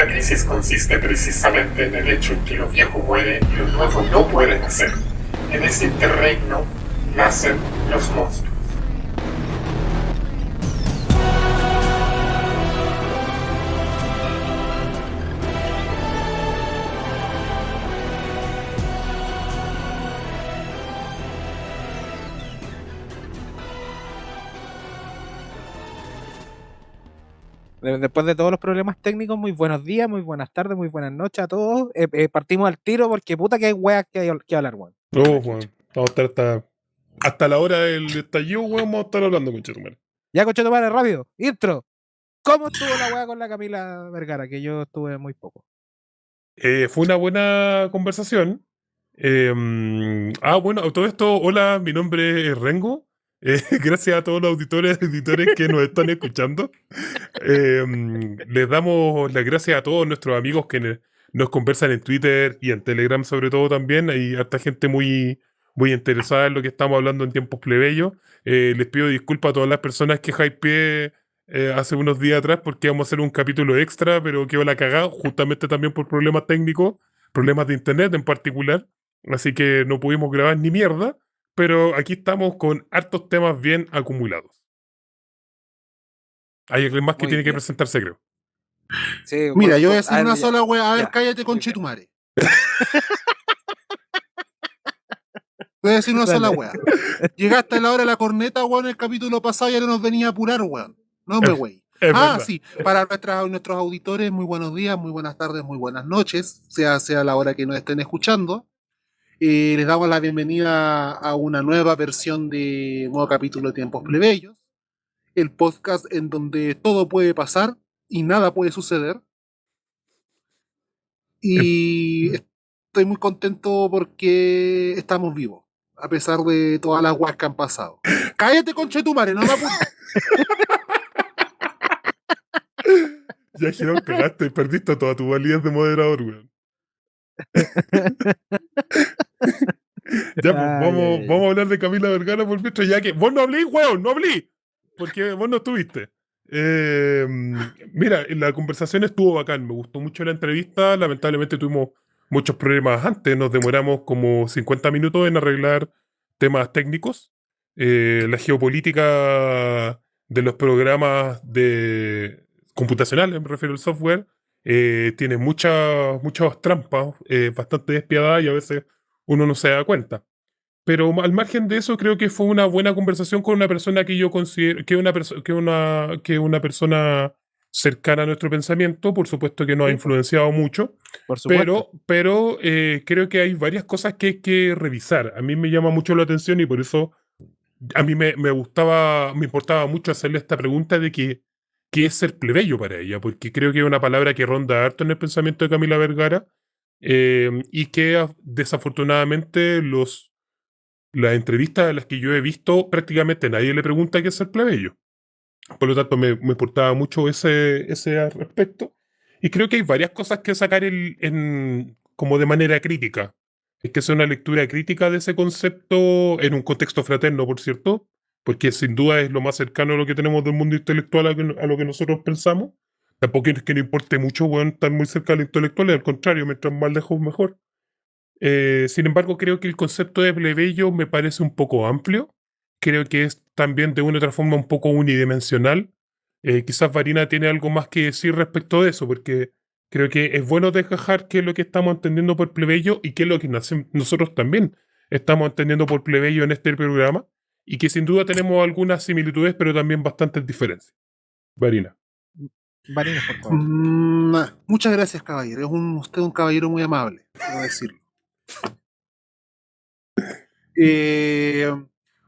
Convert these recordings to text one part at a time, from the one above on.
La crisis consiste precisamente en el hecho en que lo viejo muere y lo nuevo no puede nacer. En ese interregno nacen los monstruos. Después de todos los problemas técnicos, muy buenos días, muy buenas tardes, muy buenas noches a todos. Partimos al tiro porque puta que hay weas que hablar, weón. No, weón. Vamos a estar hasta la hora del estallido, weón, vamos a estar hablando con Chetumare. Ya, concha tu madre, rápido. Intro. ¿Cómo estuvo la wea con la Camila Vergara? Que yo estuve muy poco. Fue una buena conversación. Bueno, todo esto, hola, mi nombre es Rengo. Gracias a todos los auditores y editores que nos están escuchando. Les damos las gracias a todos nuestros amigos que nos conversan en Twitter y en Telegram sobre todo también. Hay harta gente muy, muy interesada en lo que estamos hablando en tiempos plebeyos. Les pido disculpas a todas las personas que hypeé hace unos días atrás porque vamos a hacer un capítulo extra, pero quedó la cagada, justamente también por problemas técnicos, problemas de internet en particular. Así que no pudimos grabar ni mierda, pero aquí estamos con hartos temas bien acumulados. Hay alguien más que Muy tiene que bien. presentarse, creo. Sí, Mira, yo voy a decir una ya. sola wea. A ver, Ya. cállate con Muy bien. Chetumare. Voy a decir una sola wea. Llegaste a la hora de la corneta, weón, el capítulo pasado ya no nos venía a apurar, weón. No me wey. Es verdad. Sí, para nuestros auditores, muy buenos días, muy buenas tardes, muy buenas noches, sea la hora que nos estén escuchando. Les damos la bienvenida a una nueva versión de nuevo capítulo de Tiempos Plebeyos, el podcast en donde todo puede pasar y nada puede suceder. Y estoy muy contento porque estamos vivos, a pesar de todas las guas que han pasado. Cállate, conchetumare, no me apuntes. Ya, Girón, cagaste, perdiste toda tu validez de moderador, weón. Ya, pues vamos a hablar de Camila Vergara por mientras, ya que vos no hablís, weón, no hablís, porque vos no estuviste. Mira, la conversación estuvo bacán, me gustó mucho la entrevista, lamentablemente tuvimos muchos problemas antes, nos demoramos como 50 minutos en arreglar temas técnicos. La geopolítica de los programas de computacionales, me refiero al software, tiene muchas trampas, bastante despiadadas y a veces uno no se da cuenta. Pero al margen de eso, creo que fue una buena conversación con una persona que yo considero que una persona cercana a nuestro pensamiento, por supuesto que nos ha Sí, influenciado mucho, por supuesto. pero creo que hay varias cosas que hay que revisar. A mí me llama mucho la atención y por eso a mí me importaba mucho hacerle esta pregunta de qué es ser plebeyo para ella, porque creo que es una palabra que ronda harto en el pensamiento de Camila Vergara, y que desafortunadamente las entrevistas de las que yo he visto, prácticamente nadie le pregunta qué es ser plebeyo. Por lo tanto, me importaba mucho ese al respecto. Y creo que hay varias cosas que sacar como de manera crítica. Es que sea una lectura crítica de ese concepto en un contexto fraterno, por cierto, porque sin duda es lo más cercano a lo que tenemos del mundo intelectual a lo que nosotros pensamos. Tampoco es que no importe mucho, bueno, estar muy cerca del intelectual, al contrario, mientras más lejos mejor. Sin embargo, creo que el concepto de plebeyo me parece un poco amplio. Creo que es también de una u otra forma un poco unidimensional. Quizás Varina tiene algo más que decir respecto de eso, porque creo que es bueno desgajar qué es lo que estamos entendiendo por plebeyo y qué es lo que nosotros también estamos entendiendo por plebeyo en este programa, y que sin duda tenemos algunas similitudes, pero también bastantes diferencias. Varina. Varines, por favor. Muchas gracias, caballero. Usted es un caballero muy amable, debo decirlo.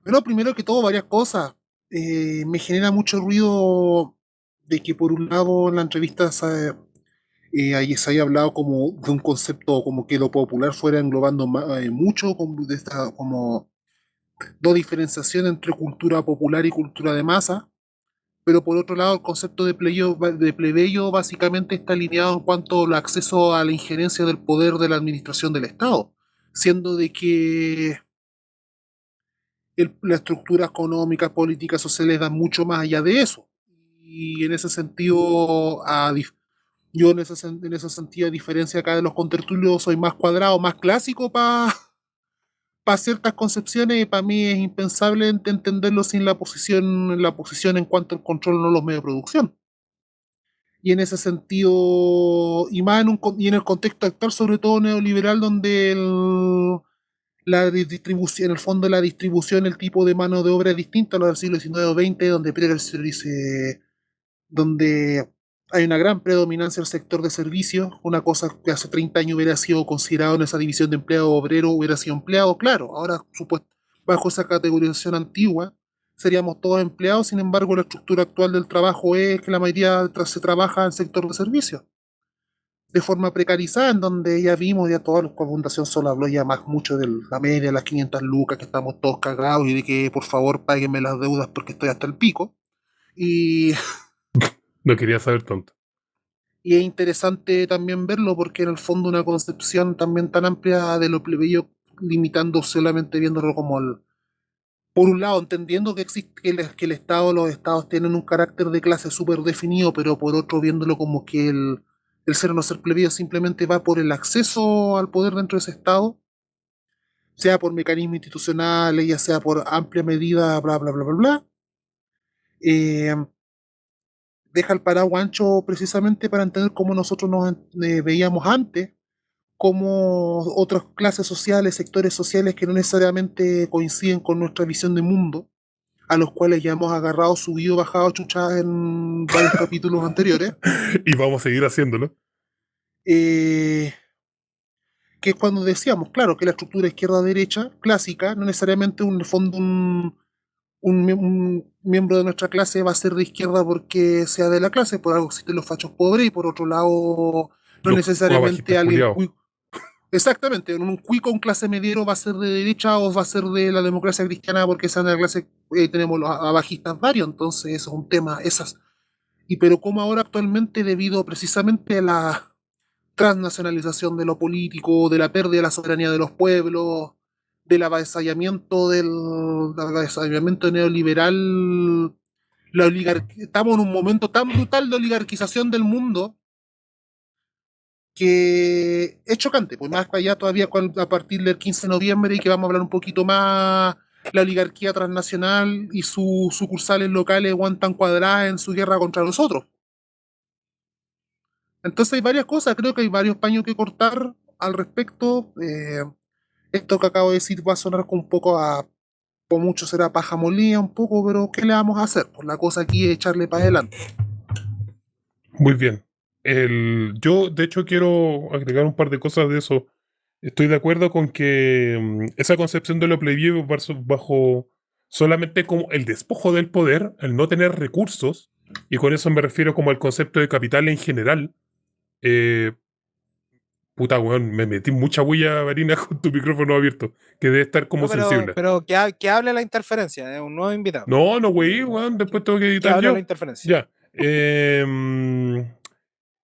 Bueno, primero que todo, varias cosas. Me genera mucho ruido de que por un lado en la entrevista ahí se haya hablado como de un concepto como que lo popular fuera englobando mucho, como no diferenciación entre cultura popular y cultura de masa. Pero por otro lado, el concepto de plebeyo básicamente está alineado en cuanto al acceso a la injerencia del poder de la administración del Estado, siendo de que la estructura económica, política, sociales dan mucho más allá de eso. Y en ese sentido, Yo en ese sentido, a diferencia acá de los contertulios, soy más cuadrado, más clásico para ciertas concepciones, y para mí es impensable entenderlo sin la posición en cuanto al control de los medios de producción. Y en ese sentido, y más y en el contexto actual, sobre todo neoliberal, donde la distribución, en el fondo la distribución, el tipo de mano de obra es distinto a lo del siglo XIX o XX, donde donde hay una gran predominancia del sector de servicios, una cosa que hace 30 años hubiera sido considerado en esa división de empleado obrero, hubiera sido empleado, claro, ahora bajo esa categorización antigua seríamos todos empleados. Sin embargo, la estructura actual del trabajo es que la mayoría se trabaja en el sector de servicios, de forma precarizada, en donde ya vimos, ya toda la Fundación Sol habló ya más mucho de la media, las 500 lucas, que estamos todos cagados y de que por favor páguenme las deudas porque estoy hasta el pico. Y No quería saber tanto. Y es interesante también verlo porque en el fondo una concepción también tan amplia de lo plebeyo, limitando solamente viéndolo como por un lado, entendiendo que existe que el Estado, los Estados tienen un carácter de clase súper definido, pero por otro viéndolo como que el ser o no ser plebeyo simplemente va por el acceso al poder dentro de ese Estado, sea por mecanismos institucionales, ya sea por amplia medida, bla, bla, bla, bla, bla. Eh, Deja el paraguas ancho precisamente para entender cómo nosotros nos veíamos antes, como otras clases sociales, sectores sociales que no necesariamente coinciden con nuestra visión de mundo, a los cuales ya hemos agarrado, subido, bajado, chuchas en varios capítulos anteriores, Y vamos a seguir haciéndolo. eh, que es cuando decíamos, claro, que la estructura izquierda-derecha clásica, no necesariamente en el fondo un miembro de nuestra clase va a ser de izquierda porque sea de la clase, por algo existen los fachos pobres, y por otro lado, no Los necesariamente abajistas alguien culiados. exactamente, un cuico, un clase mediero va a ser de derecha o va a ser de la democracia cristiana porque esa es la clase, tenemos los abajistas varios, entonces eso es un tema, esas. Y pero como ahora actualmente, debido precisamente a la transnacionalización de lo político, de la pérdida de la soberanía de los pueblos, del avasallamiento neoliberal, estamos en un momento tan brutal de oligarquización del mundo que es chocante, pues más para allá todavía a partir del 15 de noviembre, y que vamos a hablar un poquito más, la oligarquía transnacional y sus sucursales locales aguantan cuadradas en su guerra contra nosotros. Entonces hay varias cosas, creo que hay varios paños que cortar al respecto. Esto que acabo de decir va a sonar con un poco por mucho será paja molida un poco, pero ¿qué le vamos a hacer? Pues la cosa aquí es echarle para adelante. Muy bien. Yo, de hecho, quiero agregar un par de cosas de eso. Estoy de acuerdo con que esa concepción de lo plebeo bajo solamente como el despojo del poder, el no tener recursos, y con eso me refiero como al concepto de capital en general. eh, Puta, weón, me metí mucha huella, Marina, con tu micrófono abierto, que debe estar como No, sensible. pero que hable la interferencia, es un nuevo invitado. No, no, güey, weón, después tengo que Que editar hable la yo. interferencia. Ya.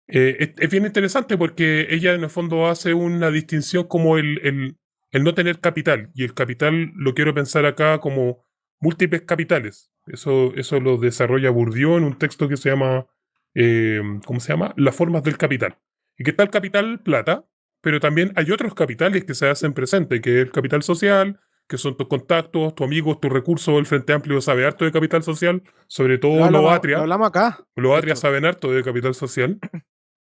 Es bien interesante porque ella en el fondo hace una distinción como el no tener capital. Y el capital lo quiero pensar acá como múltiples capitales. Eso lo desarrolla Bourdieu en un texto que se llama, ¿cómo se llama? Las formas del capital. Y que está el capital plata, pero también hay otros capitales que se hacen presentes, que es el capital social, que son tus contactos, tus amigos, tus recursos. El Frente Amplio sabe harto de capital social, sobre todo los Lo Atria. hablamos acá. Los de Atria hecho. saben harto de capital social.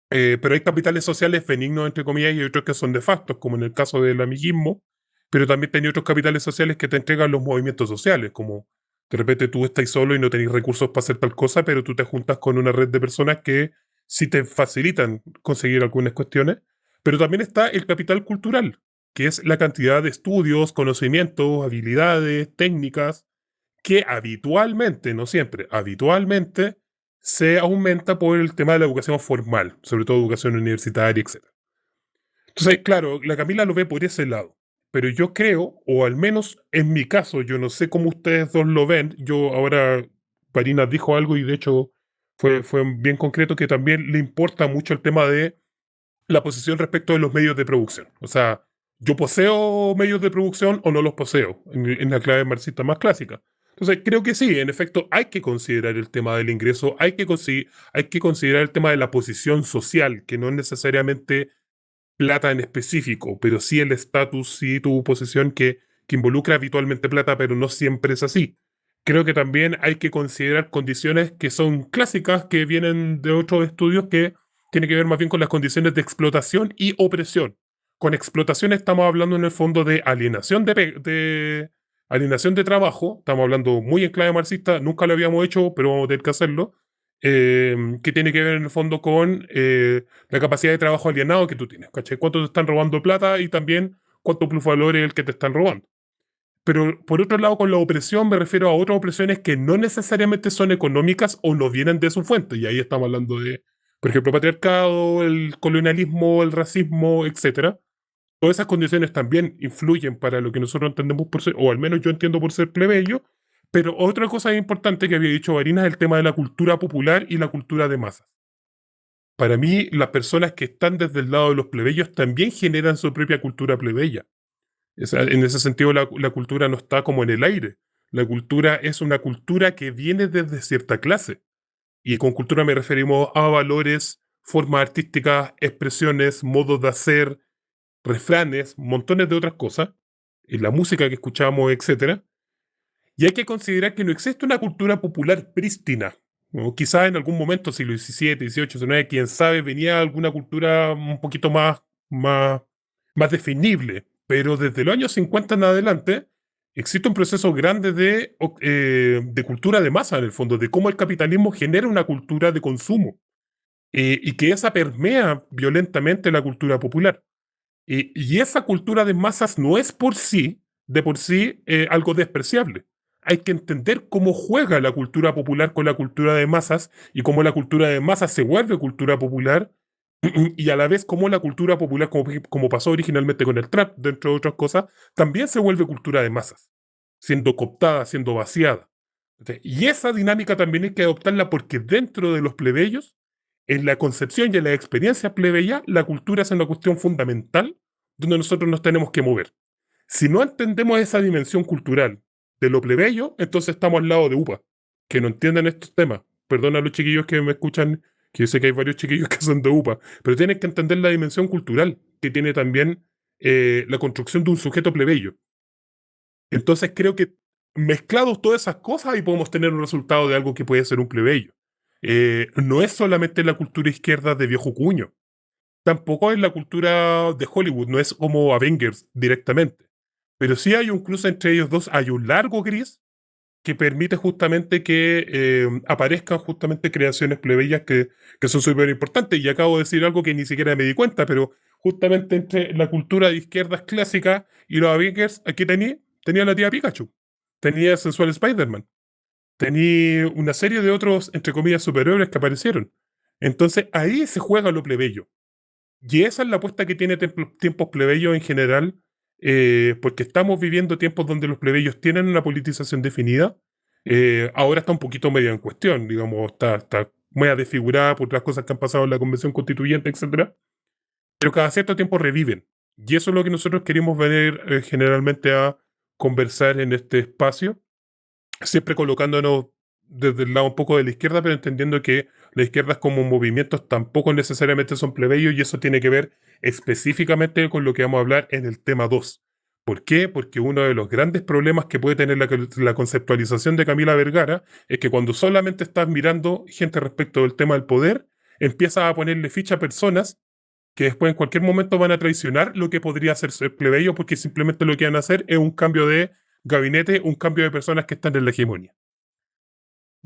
Pero hay capitales sociales benignos, entre comillas, y otros que son de facto, como en el caso del amiguismo, pero también tenía otros capitales sociales que te entregan los movimientos sociales, como de repente tú estás solo y no tenés recursos para hacer tal cosa, pero tú te juntas con una red de personas que sí te facilitan conseguir algunas cuestiones. Pero también está el capital cultural, que es la cantidad de estudios, conocimientos, habilidades, técnicas, que habitualmente, no siempre, habitualmente se aumenta por el tema de la educación formal, sobre todo educación universitaria, etc. Entonces, claro, la Camila lo ve por ese lado, pero yo creo, o al menos en mi caso, yo no sé cómo ustedes dos lo ven, yo ahora, Parina dijo algo y de hecho fue bien concreto, que también le importa mucho el tema de la posición respecto de los medios de producción. O sea, yo poseo medios de producción o no los poseo, en la clave marxista más clásica. Entonces, creo que sí, en efecto, hay que considerar el tema del ingreso, hay que considerar el tema de la posición social, que no es necesariamente plata en específico, pero sí el estatus, sí tu posición que involucra habitualmente plata, pero no siempre es así. Creo que también hay que considerar condiciones que son clásicas, que vienen de otros estudios, que tienen que ver más bien con las condiciones de explotación y opresión. Con explotación estamos hablando en el fondo de alienación de trabajo, estamos hablando muy en clave marxista, nunca lo habíamos hecho, pero vamos a tener que hacerlo, que tiene que ver en el fondo con la capacidad de trabajo alienado que tú tienes, ¿cachai? Cuánto te están robando plata y también cuánto plusvalor es el que te están robando. Pero por otro lado, con la opresión me refiero a otras opresiones que no necesariamente son económicas o no vienen de su fuente. Y ahí estamos hablando de, por ejemplo, patriarcado, el colonialismo, el racismo, etcétera. Todas esas condiciones también influyen para lo que nosotros entendemos por ser, o al menos yo entiendo por ser plebeyo. Pero otra cosa importante que había dicho Varina es el tema de la cultura popular y la cultura de masas. Para mí, las personas que están desde el lado de los plebeyos también generan su propia cultura plebeya. En ese sentido, la cultura no está como en el aire. La cultura es una cultura que viene desde cierta clase. Y con cultura me referimos a valores, formas artísticas, expresiones, modos de hacer, refranes, montones de otras cosas, y la música que escuchamos, etcétera. Y hay que considerar que no existe una cultura popular prístina. ¿No? Quizás en algún momento, siglo XVII, XVIII, XIX, quién sabe, venía alguna cultura un poquito más, más definible. Pero desde los años 50 en adelante existe un proceso grande de cultura de masa, en el fondo, de cómo el capitalismo genera una cultura de consumo y que esa permea violentamente la cultura popular. Y esa cultura de masas no es de por sí, algo despreciable. Hay que entender cómo juega la cultura popular con la cultura de masas y cómo la cultura de masas se vuelve cultura popular y a la vez cómo la cultura popular, como pasó originalmente con el trap, dentro de otras cosas, también se vuelve cultura de masas, siendo cooptada, siendo vaciada. Y esa dinámica también hay que adoptarla porque dentro de los plebeyos, en la concepción y en la experiencia plebeya, la cultura es una cuestión fundamental donde nosotros nos tenemos que mover. Si no entendemos esa dimensión cultural de lo plebeyo, entonces estamos al lado de UPA, que no entienden estos temas. Perdona a los chiquillos que me escuchan, que yo sé que hay varios chiquillos que son de UPA, pero tienen que entender la dimensión cultural que tiene también la construcción de un sujeto plebeyo. Entonces creo que mezclados todas esas cosas ahí podemos tener un resultado de algo que puede ser un plebeyo. No es solamente la cultura izquierda de viejo cuño, tampoco es la cultura de Hollywood, no es como Avengers directamente. Pero sí hay un cruce entre ellos dos, hay un largo gris que permite justamente que aparezcan justamente creaciones plebeyas que son súper importantes. Y acabo de decir algo que ni siquiera me di cuenta, pero justamente entre la cultura de izquierdas clásica y los Avengers, aquí tenía la tía Pikachu, tenía el sensual Spider-Man, tenía una serie de otros, entre comillas, superhéroes que aparecieron. Entonces ahí se juega lo plebeyo. Y esa es la apuesta que tiene tiempos plebeyos en general, porque estamos viviendo tiempos donde los plebeyos tienen una politización definida. Ahora está un poquito medio en cuestión, digamos, está muy desfigurada por las cosas que han pasado en la Convención Constituyente, etcétera. Pero cada cierto tiempo reviven. Y eso es lo que nosotros queremos venir generalmente a conversar en este espacio, siempre colocándonos desde el lado un poco de la izquierda, pero entendiendo que las izquierdas como movimientos tampoco necesariamente son plebeyos y eso tiene que ver específicamente con lo que vamos a hablar en el tema 2. ¿Por qué? Porque uno de los grandes problemas que puede tener la conceptualización de Camila Vergara es que cuando solamente estás mirando gente respecto del tema del poder, empiezas a ponerle ficha a personas que después en cualquier momento van a traicionar lo que podría ser plebeyo porque simplemente lo que van a hacer es un cambio de gabinete, un cambio de personas que están en la hegemonía.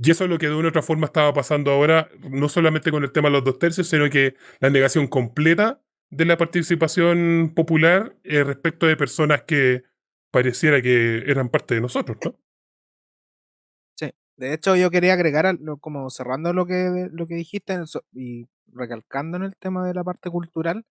Y eso es lo que de una u otra forma estaba pasando ahora, no solamente con el tema de los 2/3, sino que la negación completa de la participación popular respecto de personas que pareciera que eran parte de nosotros, ¿no? Sí. De hecho, yo quería agregar, como cerrando lo que dijiste y recalcando en el tema de la parte cultural,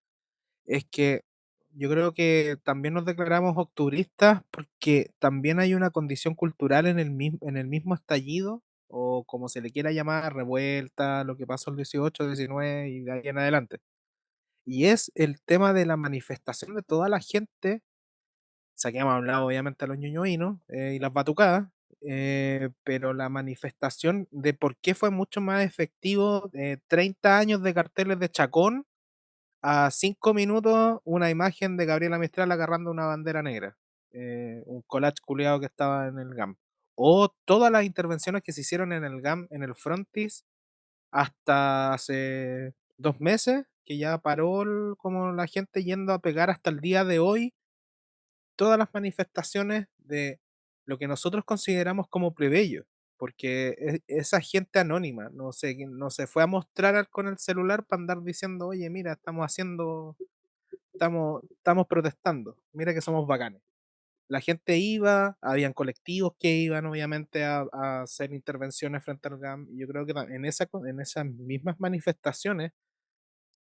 es que yo creo que también nos declaramos octubristas porque también hay una condición cultural en el mismo estallido, o como se le quiera llamar, revuelta, lo que pasó el 18, 19 y de ahí en adelante. Y es el tema de la manifestación de toda la gente, saquemos a un lado obviamente a los ñoñoínos y las batucadas, pero la manifestación de por qué fue mucho más efectivo 30 años de carteles de Chacón a 5 minutos una imagen de Gabriela Mistral agarrando una bandera negra, un collage culeado que estaba en el GAM. O todas las intervenciones que se hicieron en el GAM, en el frontis, hasta hace 2 meses, que ya paró como la gente yendo a pegar hasta el día de hoy, todas las manifestaciones de lo que nosotros consideramos como plebeyos, porque esa gente anónima no se fue a mostrar con el celular para andar diciendo, oye, mira, estamos protestando, mira que somos bacanes. La gente iba, habían colectivos que iban obviamente a hacer intervenciones frente al GAM, y yo creo que en esas mismas manifestaciones,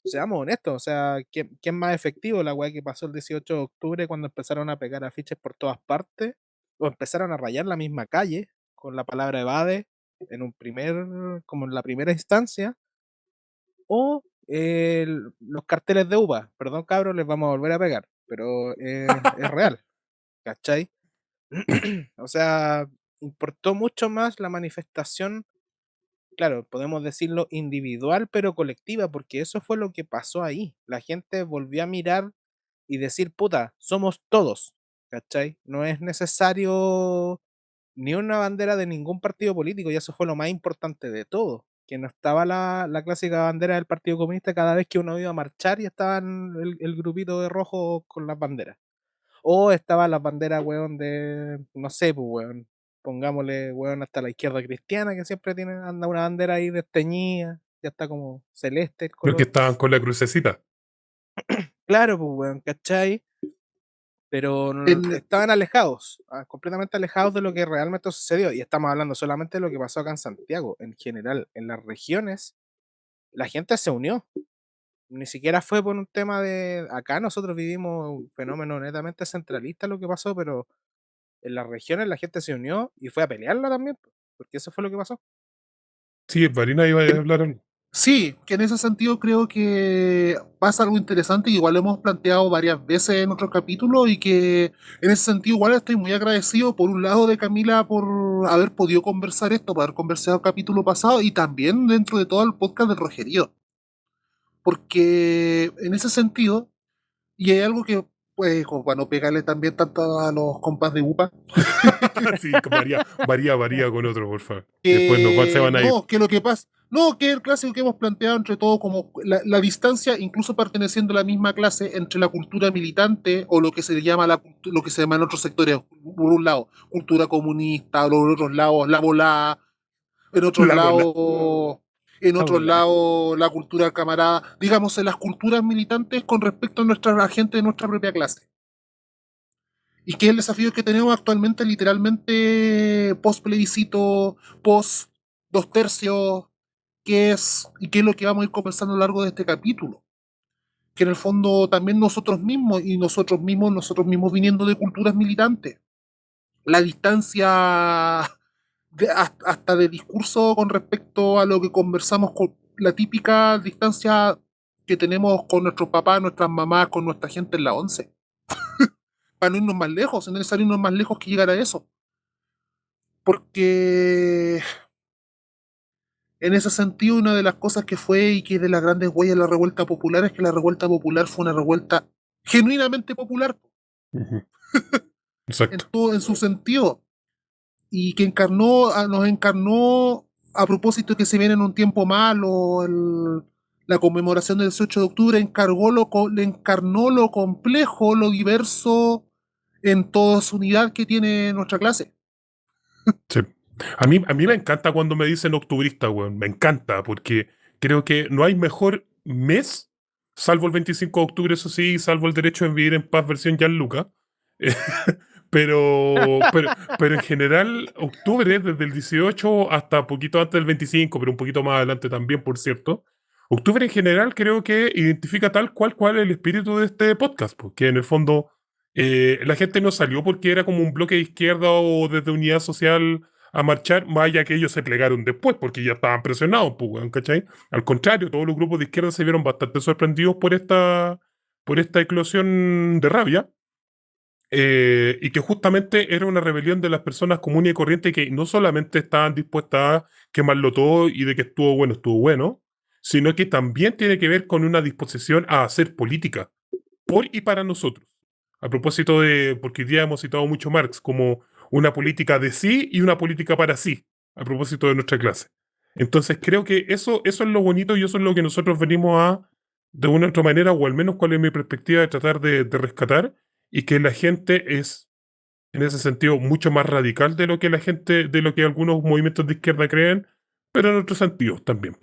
seamos honestos, o sea, ¿quién más efectivo? La weá que pasó el 18 de octubre cuando empezaron a pegar afiches por todas partes, o empezaron a rayar la misma calle con la palabra evade como en la primera instancia, o los carteles de UPA. Perdón, cabros, les vamos a volver a pegar, pero es real, ¿cachai? O sea, importó mucho más la manifestación, claro, podemos decirlo individual, pero colectiva, porque eso fue lo que pasó ahí. La gente volvió a mirar y decir, puta, somos todos, ¿cachai? No es necesario ni una bandera de ningún partido político, y eso fue lo más importante de todo, que no estaba la clásica bandera del Partido Comunista cada vez que uno iba a marchar y estaban el grupito de rojo con las banderas. O estaban las banderas, weón, de, no sé, pues, weón, pongámosle, weón, hasta la izquierda cristiana, que siempre tiene, anda una bandera ahí desteñida, ya está como celeste el Creo que color. estaban con la crucecita. Claro, pues, weón, ¿cachai? Pero En, estaban alejados, completamente alejados de lo que realmente sucedió. Y estamos hablando solamente de lo que pasó acá en Santiago. En general, en las regiones, la gente se unió. Ni siquiera fue por un tema de... Acá nosotros vivimos un fenómeno netamente centralista lo que pasó, pero en las regiones la gente se unió y fue a pelearla también, po, porque eso fue lo que pasó. Sí, Varina iba a en- hablar algo. sí, que en ese sentido creo que pasa algo interesante, y igual lo hemos planteado varias veces en otros capítulos, y que en ese sentido igual estoy muy agradecido por un lado de Camila por haber podido conversar esto, por haber conversado el capítulo pasado, y también dentro de todo el podcast del Rogerío, porque en ese sentido, y hay algo que, pues, como para no pegarle también tanto a los compas de UPA, Sí, varía con otro, por favor. Y después se que van a ir. no, que lo que pasa, no, que el clásico que hemos planteado entre todos, como la distancia, incluso perteneciendo a la misma clase, entre la cultura militante o lo que se llama lo que se llama en otros sectores, por un lado, cultura comunista, o por otros lados, la volá, en otros La bola. lados, en Ah, otros volá. lados, la cultura camarada, digamos, en las culturas militantes con respecto a la gente de nuestra propia clase. Y que es el desafío que tenemos actualmente, literalmente, post plebiscito, post dos tercios, y qué es lo que vamos a ir conversando a lo largo de este capítulo. Que en el fondo también nosotros mismos viniendo de culturas militantes, la distancia hasta de discurso con respecto a lo que conversamos, con la típica distancia que tenemos con nuestros papás, nuestras mamás, con nuestra gente en la once. Para no irnos más lejos, es necesario irnos más lejos que llegar a eso. Porque en ese sentido, una de las cosas que fue y que es de las grandes huellas de la revuelta popular es que la revuelta popular fue una revuelta genuinamente popular Ujú. en Exacto. todo en su sentido, y que nos encarnó, a propósito que se viene en un tiempo malo la conmemoración del 18 de octubre, le encarnó lo complejo, lo diverso en toda su unidad que tiene nuestra clase. Sí. A mí me encanta cuando me dicen octubrista, weón. Me encanta, porque creo que no hay mejor mes, salvo el 25 de octubre, eso sí, salvo el derecho de vivir en paz versión Gianluca. Eh, pero en general, octubre, desde el 18 hasta poquito antes del 25, pero un poquito más adelante también, por cierto. Octubre en general creo que identifica tal cual el espíritu de este podcast, porque en el fondo la gente no salió porque era como un bloque de izquierda o desde unidad social a marchar, más allá que ellos se plegaron después porque ya estaban presionados, pues, weón, ¿cachai? Al contrario, todos los grupos de izquierda se vieron bastante sorprendidos por esta eclosión de rabia. y que justamente era una rebelión de las personas comunes y corrientes que no solamente estaban dispuestas a quemarlo todo y de que estuvo bueno, sino que también tiene que ver con una disposición a hacer política por y para nosotros. A propósito de, porque hoy día hemos citado mucho Marx como una política de sí y una política para sí, a propósito de nuestra clase. Entonces creo que eso es lo bonito y eso es lo que nosotros venimos a, de una u otra manera, o al menos cuál es mi perspectiva de tratar de rescatar, y que la gente es, en ese sentido, mucho más radical de lo que la gente, de lo que algunos movimientos de izquierda creen, pero en otros sentidos también.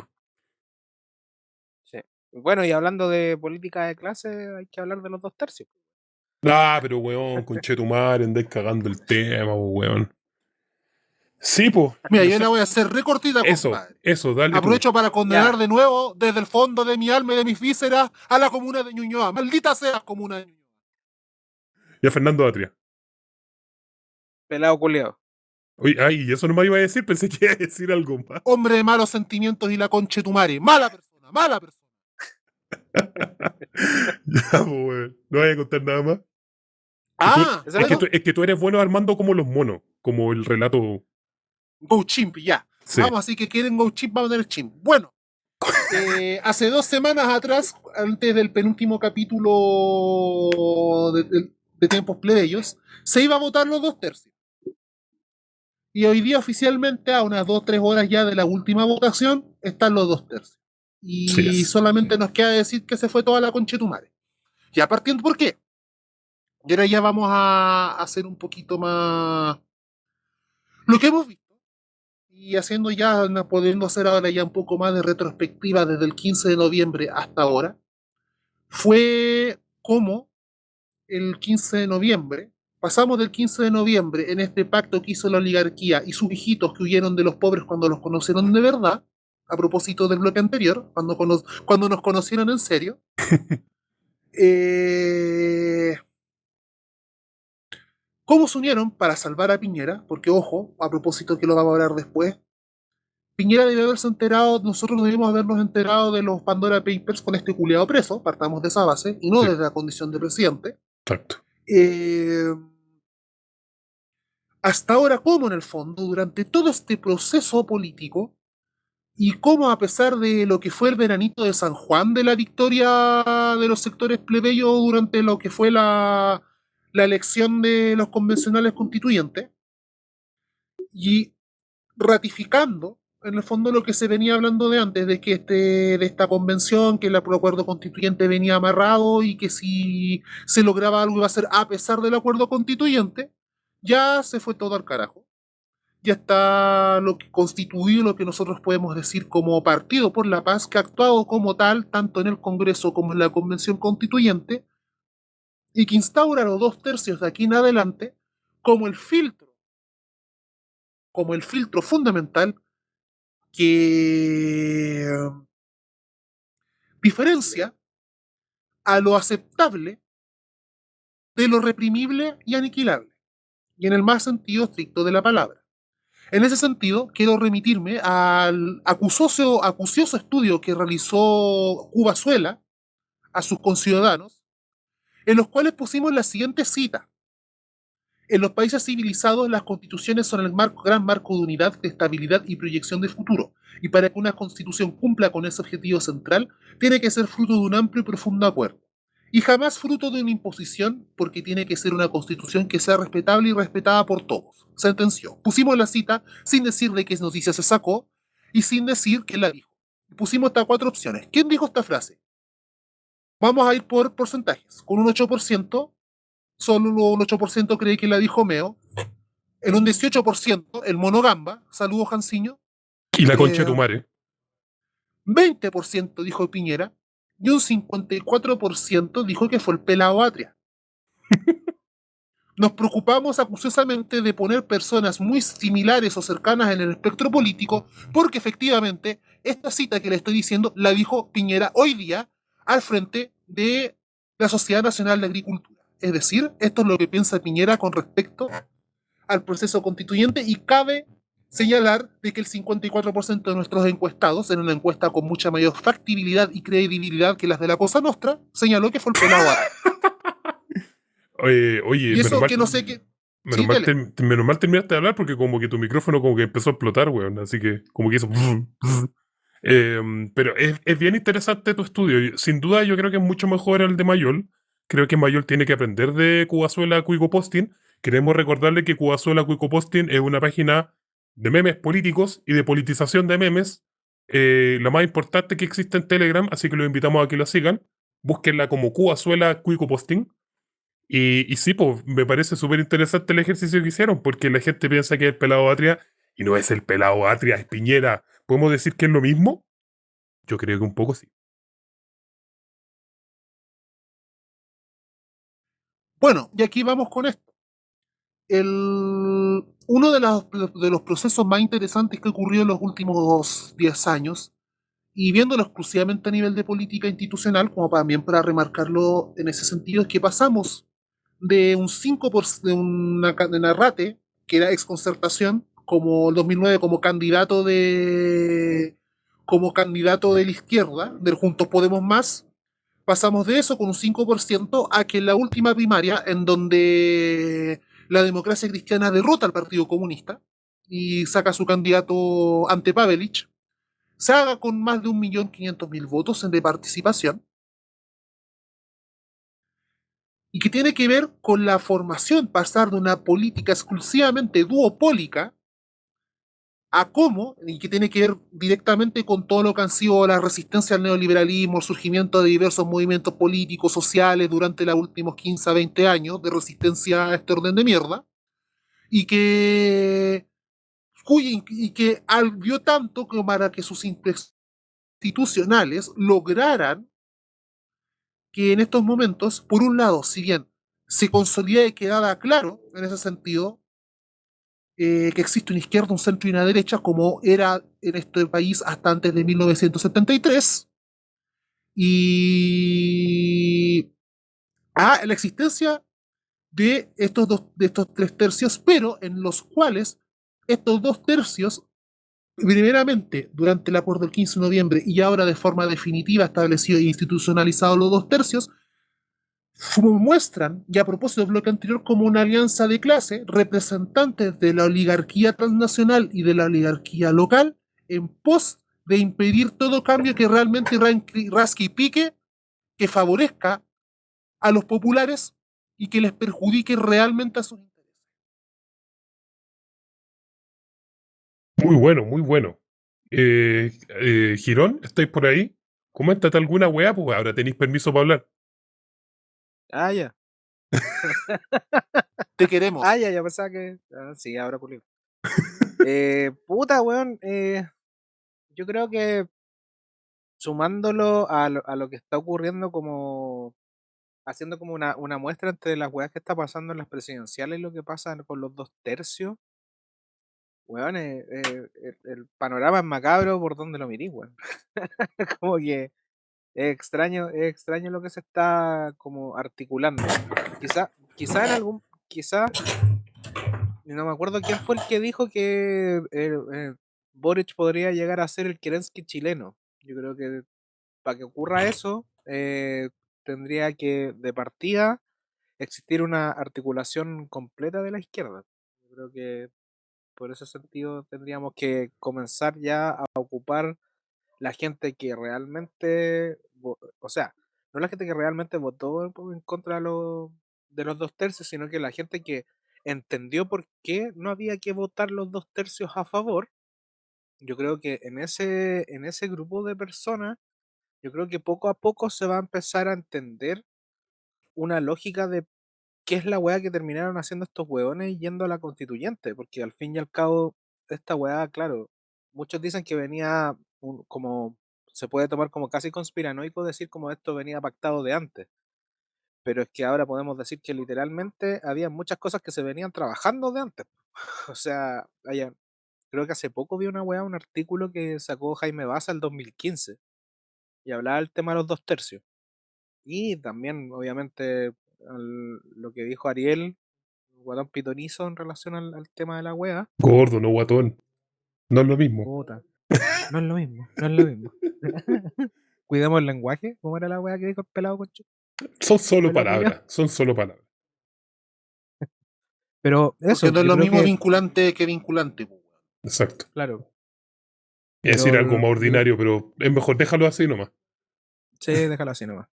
Sí. Bueno, y hablando de política de clase, hay que hablar de los 2 tercios. Ah, pero weón, conchetumare, andáis cagando el tema, weón. Sí, pues. Mira, yo la voy a hacer recortita, compadre. Eso, dale tú. Aprovecho para condenar Ya. de nuevo, desde el fondo de mi alma y de mis vísceras, a la comuna de Ñuñoa. Maldita sea comuna de Ñuñoa. Y a Fernando Atria. Pelado culiao. Oye, ay, eso no me iba a decir, pensé que iba a decir algo más. Hombre de malos sentimientos y la conche tu madre. Mala persona, mala persona. Ya, pues, weón. No voy a contar nada más. Ah, ¿Eso Es que, es? tú, es que tú eres bueno armando como los monos, como el relato. Go Chimp, ya. Sí. Vamos, así que quieren Go Chimp, vamos a tener Chimp. Bueno, hace 2 semanas atrás, antes del penúltimo capítulo de Tiempos Plebeyos, se iba a votar los 2 tercios. Y hoy día oficialmente, a unas 2-3 horas ya de la última votación, están los 2 tercios. Y Sí, solamente nos queda decir que se fue toda la conchetumare. Ya partiendo, ¿por qué? Y ahora ya vamos a hacer un poquito más lo que hemos visto. Y haciendo ya, pudiendo hacer ahora ya un poco más de retrospectiva desde el 15 de noviembre hasta ahora, fue como el 15 de noviembre, pasamos del 15 de noviembre en este pacto que hizo la oligarquía y sus hijitos que huyeron de los pobres cuando los conocieron de verdad, a propósito del bloque anterior, cuando nos conocieron en serio, cómo se unieron para salvar a Piñera, porque ojo, a propósito que lo vamos a hablar después, Piñera debe haberse enterado, nosotros debimos habernos enterado de los Pandora Papers con este culiado preso, partamos de esa base, y no Sí. desde la condición de presidente. Exacto. Hasta ahora, cómo en el fondo, durante todo este proceso político, y cómo a pesar de lo que fue el veranito de San Juan, de la victoria de los sectores plebeyos durante lo que fue la elección de los convencionales constituyentes, y ratificando en el fondo lo que se venía hablando de antes, de que de esta convención, que el acuerdo constituyente venía amarrado y que si se lograba algo iba a ser a pesar del acuerdo constituyente, ya se fue todo al carajo. Ya está lo que constituido, lo que nosotros podemos decir como Partido por la Paz, que ha actuado como tal, tanto en el Congreso como en la Convención Constituyente, y que instaura los 2 tercios de aquí en adelante como el filtro fundamental que diferencia a lo aceptable de lo reprimible y aniquilable, y en el más sentido estricto de la palabra. En ese sentido, quiero remitirme al acucioso estudio que realizó Cubazuela a sus conciudadanos, en los cuales pusimos la siguiente cita. En los países civilizados, las constituciones son el gran marco de unidad, de estabilidad y proyección de futuro. Y para que una constitución cumpla con ese objetivo central, tiene que ser fruto de un amplio y profundo acuerdo. Y jamás fruto de una imposición, porque tiene que ser una constitución que sea respetable y respetada por todos. Sentenció. Pusimos la cita sin decir de qué noticia se sacó y sin decir quién la dijo. Pusimos estas 4 opciones. ¿Quién dijo esta frase? Vamos a ir por porcentajes. Con un 8%, solo un 8% cree que la dijo Meo. En un 18%, el Mono Gamba, saludos Janciño. Y la concha de tu madre. 20% dijo Piñera. Y un 54% dijo que fue el pelado Atria. Nos preocupamos acuciosamente de poner personas muy similares o cercanas en el espectro político, porque efectivamente esta cita que le estoy diciendo la dijo Piñera hoy día al frente de la Sociedad Nacional de Agricultura. Es decir, esto es lo que piensa Piñera con respecto al proceso constituyente, y cabe señalar de que el 54% de nuestros encuestados, en una encuesta con mucha mayor factibilidad y credibilidad que las de la Cosa Nostra, señaló que fue el pelado Atria. Oye, Y eso que no sé qué. Sí, dale. menos mal terminaste de hablar porque como que tu micrófono como que empezó a explotar, weón. Así que como que hizo... pero es bien interesante tu estudio. Sin duda yo creo que es mucho mejor el de Mayol. Creo que Mayol tiene que aprender de Cubazuela Cuico Posting. Queremos recordarle que Cubazuela Cuico Posting es una página de memes políticos y de politización de memes. La más importante que existe en Telegram, así que los invitamos a que la sigan. Búsquenla como Cubazuela Cuico Posting. Y sí, pues me parece súper interesante el ejercicio que hicieron, porque la gente piensa que es el pelado Atria y no es el pelado Atria, es Piñera. ¿Podemos decir que es lo mismo? Yo creo que un poco sí. Bueno, y aquí vamos con esto. Uno de los procesos más interesantes que ocurrió en los últimos 10 años, y viéndolo exclusivamente a nivel de política institucional, como también para remarcarlo en ese sentido, es que pasamos de un 5% de una rate, que era exconcertación, como el 2009 como candidato de la izquierda, del Juntos Podemos Más, pasamos de eso con un 5% a que en la última primaria, en donde la democracia cristiana derrota al Partido Comunista y saca a su candidato ante Pavelic, se haga con más de 1.500.000 votos de participación, y que tiene que ver con la formación, pasar de una política exclusivamente duopólica a cómo, y que tiene que ver directamente con todo lo que han sido la resistencia al neoliberalismo, el surgimiento de diversos movimientos políticos, sociales durante los últimos 15 a 20 años de resistencia a este orden de mierda, y que, y que vio tanto como para que sus institucionales lograran que en estos momentos, por un lado, si bien se consolida y quedaba claro en ese sentido que existe una izquierda, un centro y una derecha, como era en este país hasta antes de 1973, y la existencia de estos tres tercios, pero en los cuales estos dos tercios, primeramente durante el acuerdo del 15 de noviembre y ahora de forma definitiva establecido e institucionalizado los dos tercios, muestran, y a propósito del bloque anterior, como una alianza de clase, representantes de la oligarquía transnacional y de la oligarquía local, en pos de impedir todo cambio que realmente rasque y pique, que favorezca a los populares y que les perjudique realmente a sus intereses. Muy bueno, muy bueno. Girón, ¿estáis por ahí? Coméntate alguna weá, pues ahora tenéis permiso para hablar. Ah, ya. Te queremos. Ah, ya pensaba que. Sí, ahora culio. Puta, weón. Yo creo que sumándolo a lo que está ocurriendo, como haciendo como una muestra entre las weas que está pasando en las presidenciales y lo que pasa con los dos tercios, weón, el panorama es macabro por donde lo mirís, weón. Como que es extraño lo que se está como articulando. Quizá en algún, quizá, no me acuerdo quién fue el que dijo que Boric podría llegar a ser el Kerensky chileno. Yo creo que para que ocurra eso, tendría que de partida existir una articulación completa de la izquierda. Yo creo que por ese sentido tendríamos que comenzar ya a ocupar la gente que realmente, o sea, no la gente que realmente votó en contra de los dos tercios, sino que la gente que entendió por qué no había que votar los dos tercios a favor. Yo creo que en ese grupo de personas, yo creo que poco a poco se va a empezar a entender una lógica de qué es la weá que terminaron haciendo estos weones yendo a la constituyente, porque al fin y al cabo, esta weá, claro, muchos dicen que venía como, se puede tomar como casi conspiranoico decir como esto venía pactado de antes, pero es que ahora podemos decir que literalmente había muchas cosas que se venían trabajando de antes. O sea, creo que hace poco vi una weá, un artículo que sacó Jaime Baza el 2015 y hablaba del tema de los dos tercios. Y también, obviamente, lo que dijo Ariel, guatón pitonizo en relación al tema de la wea. Gordo, no guatón. No es lo mismo. Puta. No es lo mismo, no es lo mismo. Cuidemos el lenguaje. ¿Cómo era la wea que dijo el pelado concho? Son solo Pelado culiao. palabras, son solo palabras. Pero Porque eso, no es yo lo creo mismo que, vinculante que vinculante, po, weón. Exacto. claro, Es decir, pero algo más ordinario, pero es mejor déjalo así nomás. sí, déjalo así nomás.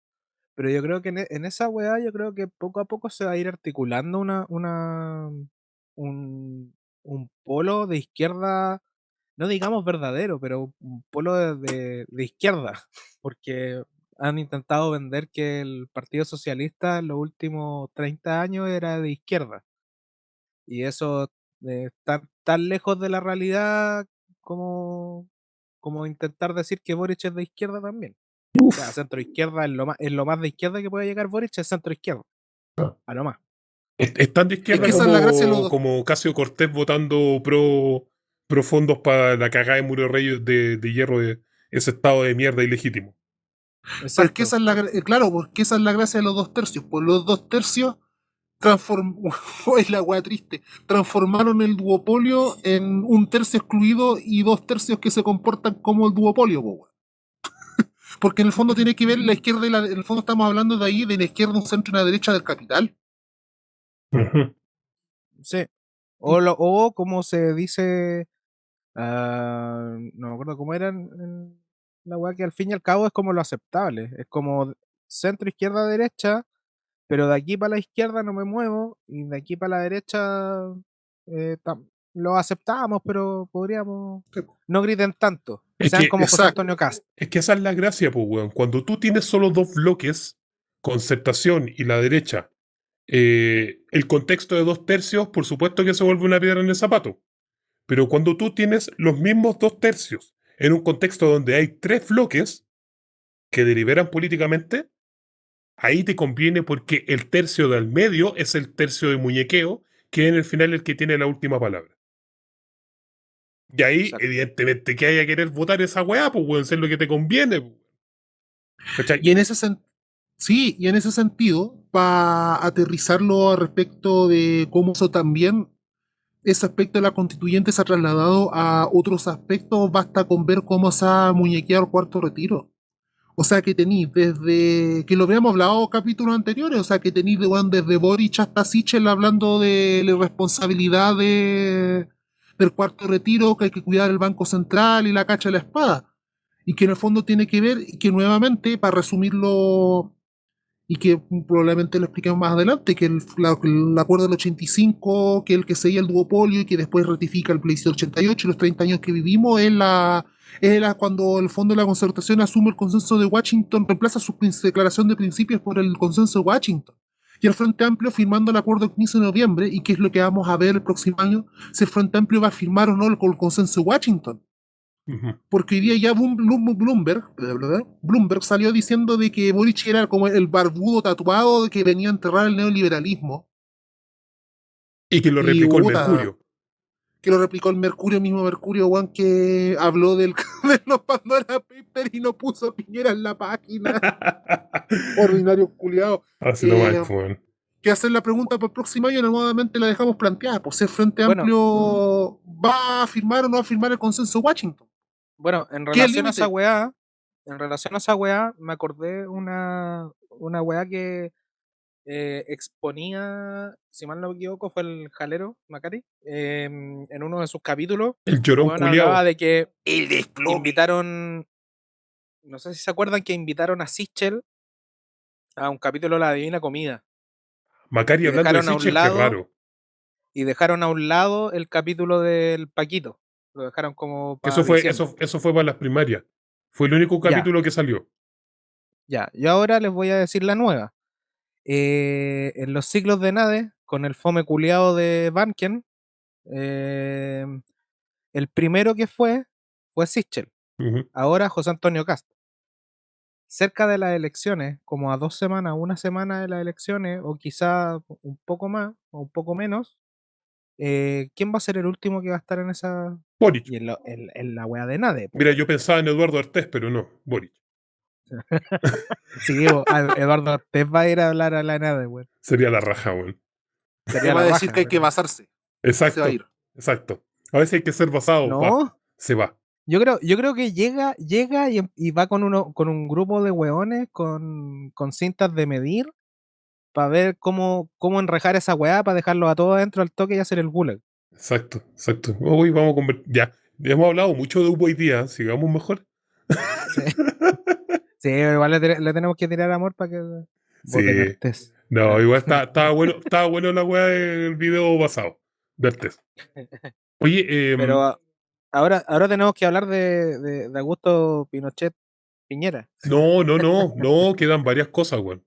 Pero yo creo que en esa weá, yo creo que poco a poco se va a ir articulando un polo de izquierda, no digamos verdadero, pero un polo de izquierda, porque han intentado vender que el Partido Socialista en los últimos 30 años era de izquierda, y eso está tan lejos de la realidad como, como intentar decir que Boric es de izquierda también. O sea, centro izquierda es lo más de izquierda que puede llegar Boric, es centro izquierda, a lo más. Es tan de Es izquierda que esa es la gracia de los dos. como Casio Cortés votando pro fondos para la cagada de Muro Rey de hierro de ese estado de mierda ilegítimo. Pero es que Exacto. esa es claro, porque esa es la gracia de los 2 tercios. Pues los 2 tercios es la weá triste. Transformaron el duopolio en 1 tercio excluido y 2 tercios que se comportan como el duopolio, po, weón. Porque en el fondo tiene que ver la izquierda y en el fondo estamos hablando de ahí de la izquierda, un centro y una derecha del capital. Ujú. Sí. O como se dice, no me acuerdo cómo era en la weá, que al fin y al cabo es como lo aceptable. Es como centro, izquierda, derecha, pero de aquí para la izquierda no me muevo y de aquí para la derecha lo aceptamos, pero podríamos Sí, po. no griten tanto. Es Sean que, como José Exacto. Antonio Cast. es que esa es la gracia, pues, weón. Cuando tú tienes solo dos bloques, concertación y la derecha, el contexto de 2 tercios, por supuesto que se vuelve una piedra en el zapato. Pero cuando tú tienes los mismos 2 tercios en un contexto donde hay tres bloques que deliberan políticamente, ahí te conviene porque el tercio del medio es el tercio de muñequeo, que en el final el que tiene la última palabra. Y ahí, Exacto. evidentemente, que haya querer votar esa weá, pues puede ser lo que te conviene. Pues. ¿Cachai? Y en ese sí, y en ese sentido, para aterrizarlo respecto de cómo eso también, ese aspecto de la constituyente se ha trasladado a otros aspectos, basta con ver cómo se ha muñequeado el cuarto retiro. O sea que tenéis desde, que lo habíamos hablado en capítulos anteriores, o sea que tenéis desde Boric hasta Sichel hablando de la irresponsabilidad del cuarto retiro, que hay que cuidar el Banco Central y la cacha de la espada. Y que en el fondo tiene que ver, y que nuevamente, para resumirlo, y que probablemente lo expliquemos más adelante, que el acuerdo del 85, que es el que seguía el duopolio y que después ratifica el plebiscito del 88 y los 30 años que vivimos, cuando el Fondo de la Concertación asume el consenso de Washington, reemplaza su declaración de principios por el consenso de Washington. Y el Frente Amplio firmando el acuerdo el 15 de noviembre, y que es lo que vamos a ver el próximo año, si el Frente Amplio va a firmar o no el consenso de Washington. Ujú. Porque hoy día ya Bloomberg salió diciendo de que Boric era como el barbudo tatuado de que venía a enterrar el neoliberalismo. Y que lo Y replicó el puta, Mercurio. que lo replicó el mismo Mercurio, Juan, que habló de los Pandora Papers y no puso Piñera en la página. Ordinario culiado. Así nomás, Eh, pues, weón. que hacer la pregunta para el próximo año, nuevamente la dejamos planteada. Pues si el Frente Bueno, Amplio va a firmar o no va a firmar el consenso de Washington. bueno, en ¿Qué es el relación a esa límite? weá, me acordé una weá que exponía, si mal no me equivoco, fue el Jalero Macari, en uno de sus capítulos. El El llorón weón hablaba culiao. de que El desplome. invitaron, no sé si se acuerdan que invitaron a Sichel a un capítulo de La Divina Comida Macari y hablando de dejaron a un Sichel, qué lado, raro. el capítulo del Paquito. Lo dejaron como Que para diciembre. eso fue para las primarias. Fue el único Ya, capítulo que salió. ya. Yo ahora les voy a decir la nueva. En los ciclos de Nade, con el fome culiado de Banken, eh, el primero que fue Sichel, Ujú. ahora José Antonio Cast. Cerca de las elecciones, como a 2 semanas, una semana de las elecciones, o quizá un poco más o un poco menos, ¿quién va a ser el último que va a estar en esa? Boric. Y en la wea de Nade, po, Mira, weón. yo pensaba en Eduardo Artés, pero no, Boric. Sí, Eduardo Ortez va a ir a hablar a la Nade, weón. Sería la raja, weón. Le Sería va la a decir que raja, hay que weón. basarse. Se va a Exacto, ir. exacto. A veces hay que ser basado, va, No, se va. yo creo que llega y va con un grupo de hueones con cintas de medir ver cómo enrejar esa weá para dejarlo a todos adentro al toque y hacer el gulag. Exacto, exacto. Hoy vamos a ya hemos hablado mucho de Hugo hoy día, sigamos mejor. Sí, sí, igual le tenemos que tirar amor para que voten Sí. Artés. No, igual estaba bueno la weá del video pasado. De Artés. Oye, Pero ahora tenemos que hablar de Augusto Pinochet Piñera. no, quedan varias cosas, weón.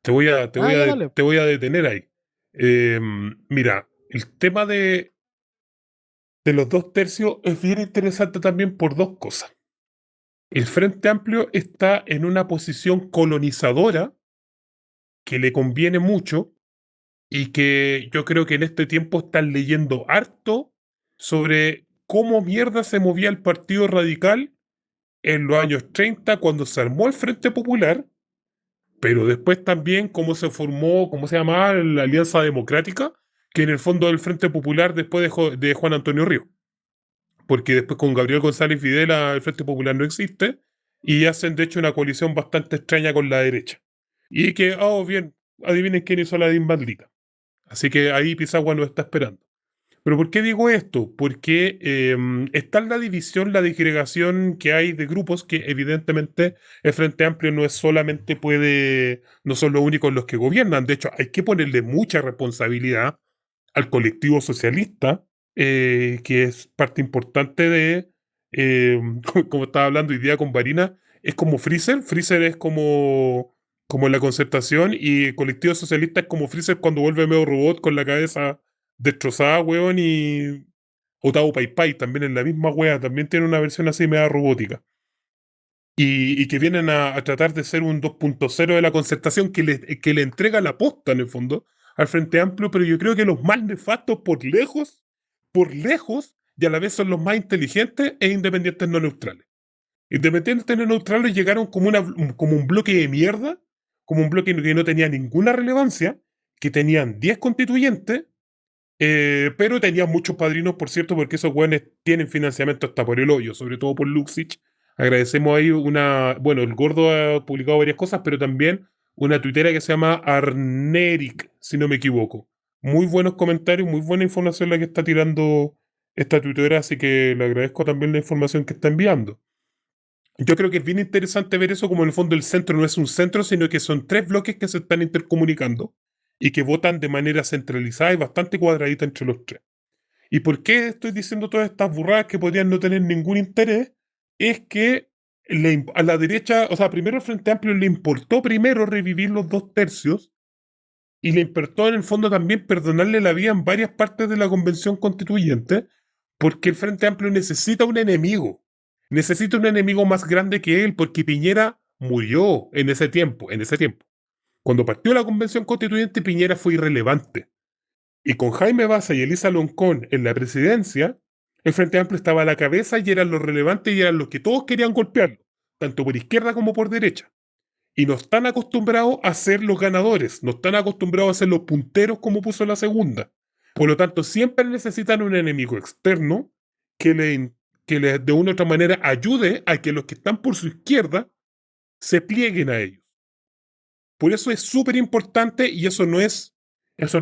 Ah, ya dale. Te voy a detener ahí. Mira, el tema de los 2 tercios es bien interesante también por dos cosas. El Frente Amplio está en una posición colonizadora que le conviene mucho y que yo creo que en este tiempo están leyendo harto sobre cómo mierda se movía el Partido Radical en los años 30 cuando se armó el Frente Popular, pero después también cómo se formó, cómo se llamaba la Alianza Democrática, que en el fondo del Frente Popular después de Juan Antonio Ríos. Porque después con Gabriel González Videla el Frente Popular no existe y hacen de hecho una coalición bastante extraña con la derecha. Y que, bien, adivinen quién hizo la DIN maldita. Así que ahí Pisagua nos está esperando. ¿Pero por qué digo esto? Porque está en la división, la disgregación que hay de grupos que evidentemente el Frente Amplio no es solamente no son los únicos los que gobiernan. De hecho, hay que ponerle mucha responsabilidad al colectivo socialista, que es parte importante como estaba hablando hoy día con Varina, es como Freezer. Freezer es como la concertación y el colectivo socialista es como Freezer cuando vuelve medio robot con la cabeza destrozada, weón, y Otavo Pai Pai también en la misma wea, también tiene una versión así media robótica. Y que vienen a tratar de ser un 2.0 de la concertación que le entrega la posta en el fondo al Frente Amplio, pero yo creo que los más nefastos por lejos, y a la vez son los más inteligentes e independientes no neutrales. Independientes no neutrales llegaron como un bloque de mierda, como un bloque que no tenía ninguna relevancia, que tenían 10 constituyentes, pero tenían muchos padrinos, por cierto, porque esos güeyes tienen financiamiento hasta por el hoyo, sobre todo por Luxich. Agradecemos ahí bueno, el gordo ha publicado varias cosas, pero también una tuitera que se llama Arneric, si no me equivoco. Muy buenos comentarios, muy buena información la que está tirando esta tuitera, así que le agradezco también la información que está enviando. Yo creo que es bien interesante ver eso como en el fondo el centro no es un centro, sino que son 3 bloques que se están intercomunicando y que votan de manera centralizada y bastante cuadradita entre los 3. ¿Y por qué estoy diciendo todas estas burradas que podrían no tener ningún interés? Es que a la derecha, o sea, primero al Frente Amplio le importó primero revivir los 2 tercios y le importó en el fondo también perdonarle la vida en varias partes de la convención constituyente, porque el Frente Amplio necesita un enemigo. Necesita un enemigo más grande que él, porque Piñera murió en ese tiempo, Cuando partió la convención constituyente, Piñera fue irrelevante. Y con Jaime Baza y Elisa Loncón en la presidencia, el Frente Amplio estaba a la cabeza y eran los relevantes y eran los que todos querían golpearlo, tanto por izquierda como por derecha. Y no están acostumbrados a ser los ganadores, no están acostumbrados a ser los punteros como puso la segunda. Por lo tanto, siempre necesitan un enemigo externo que les de una u otra manera ayude a que los que están por su izquierda se plieguen a ellos. Por eso es súper importante y eso no es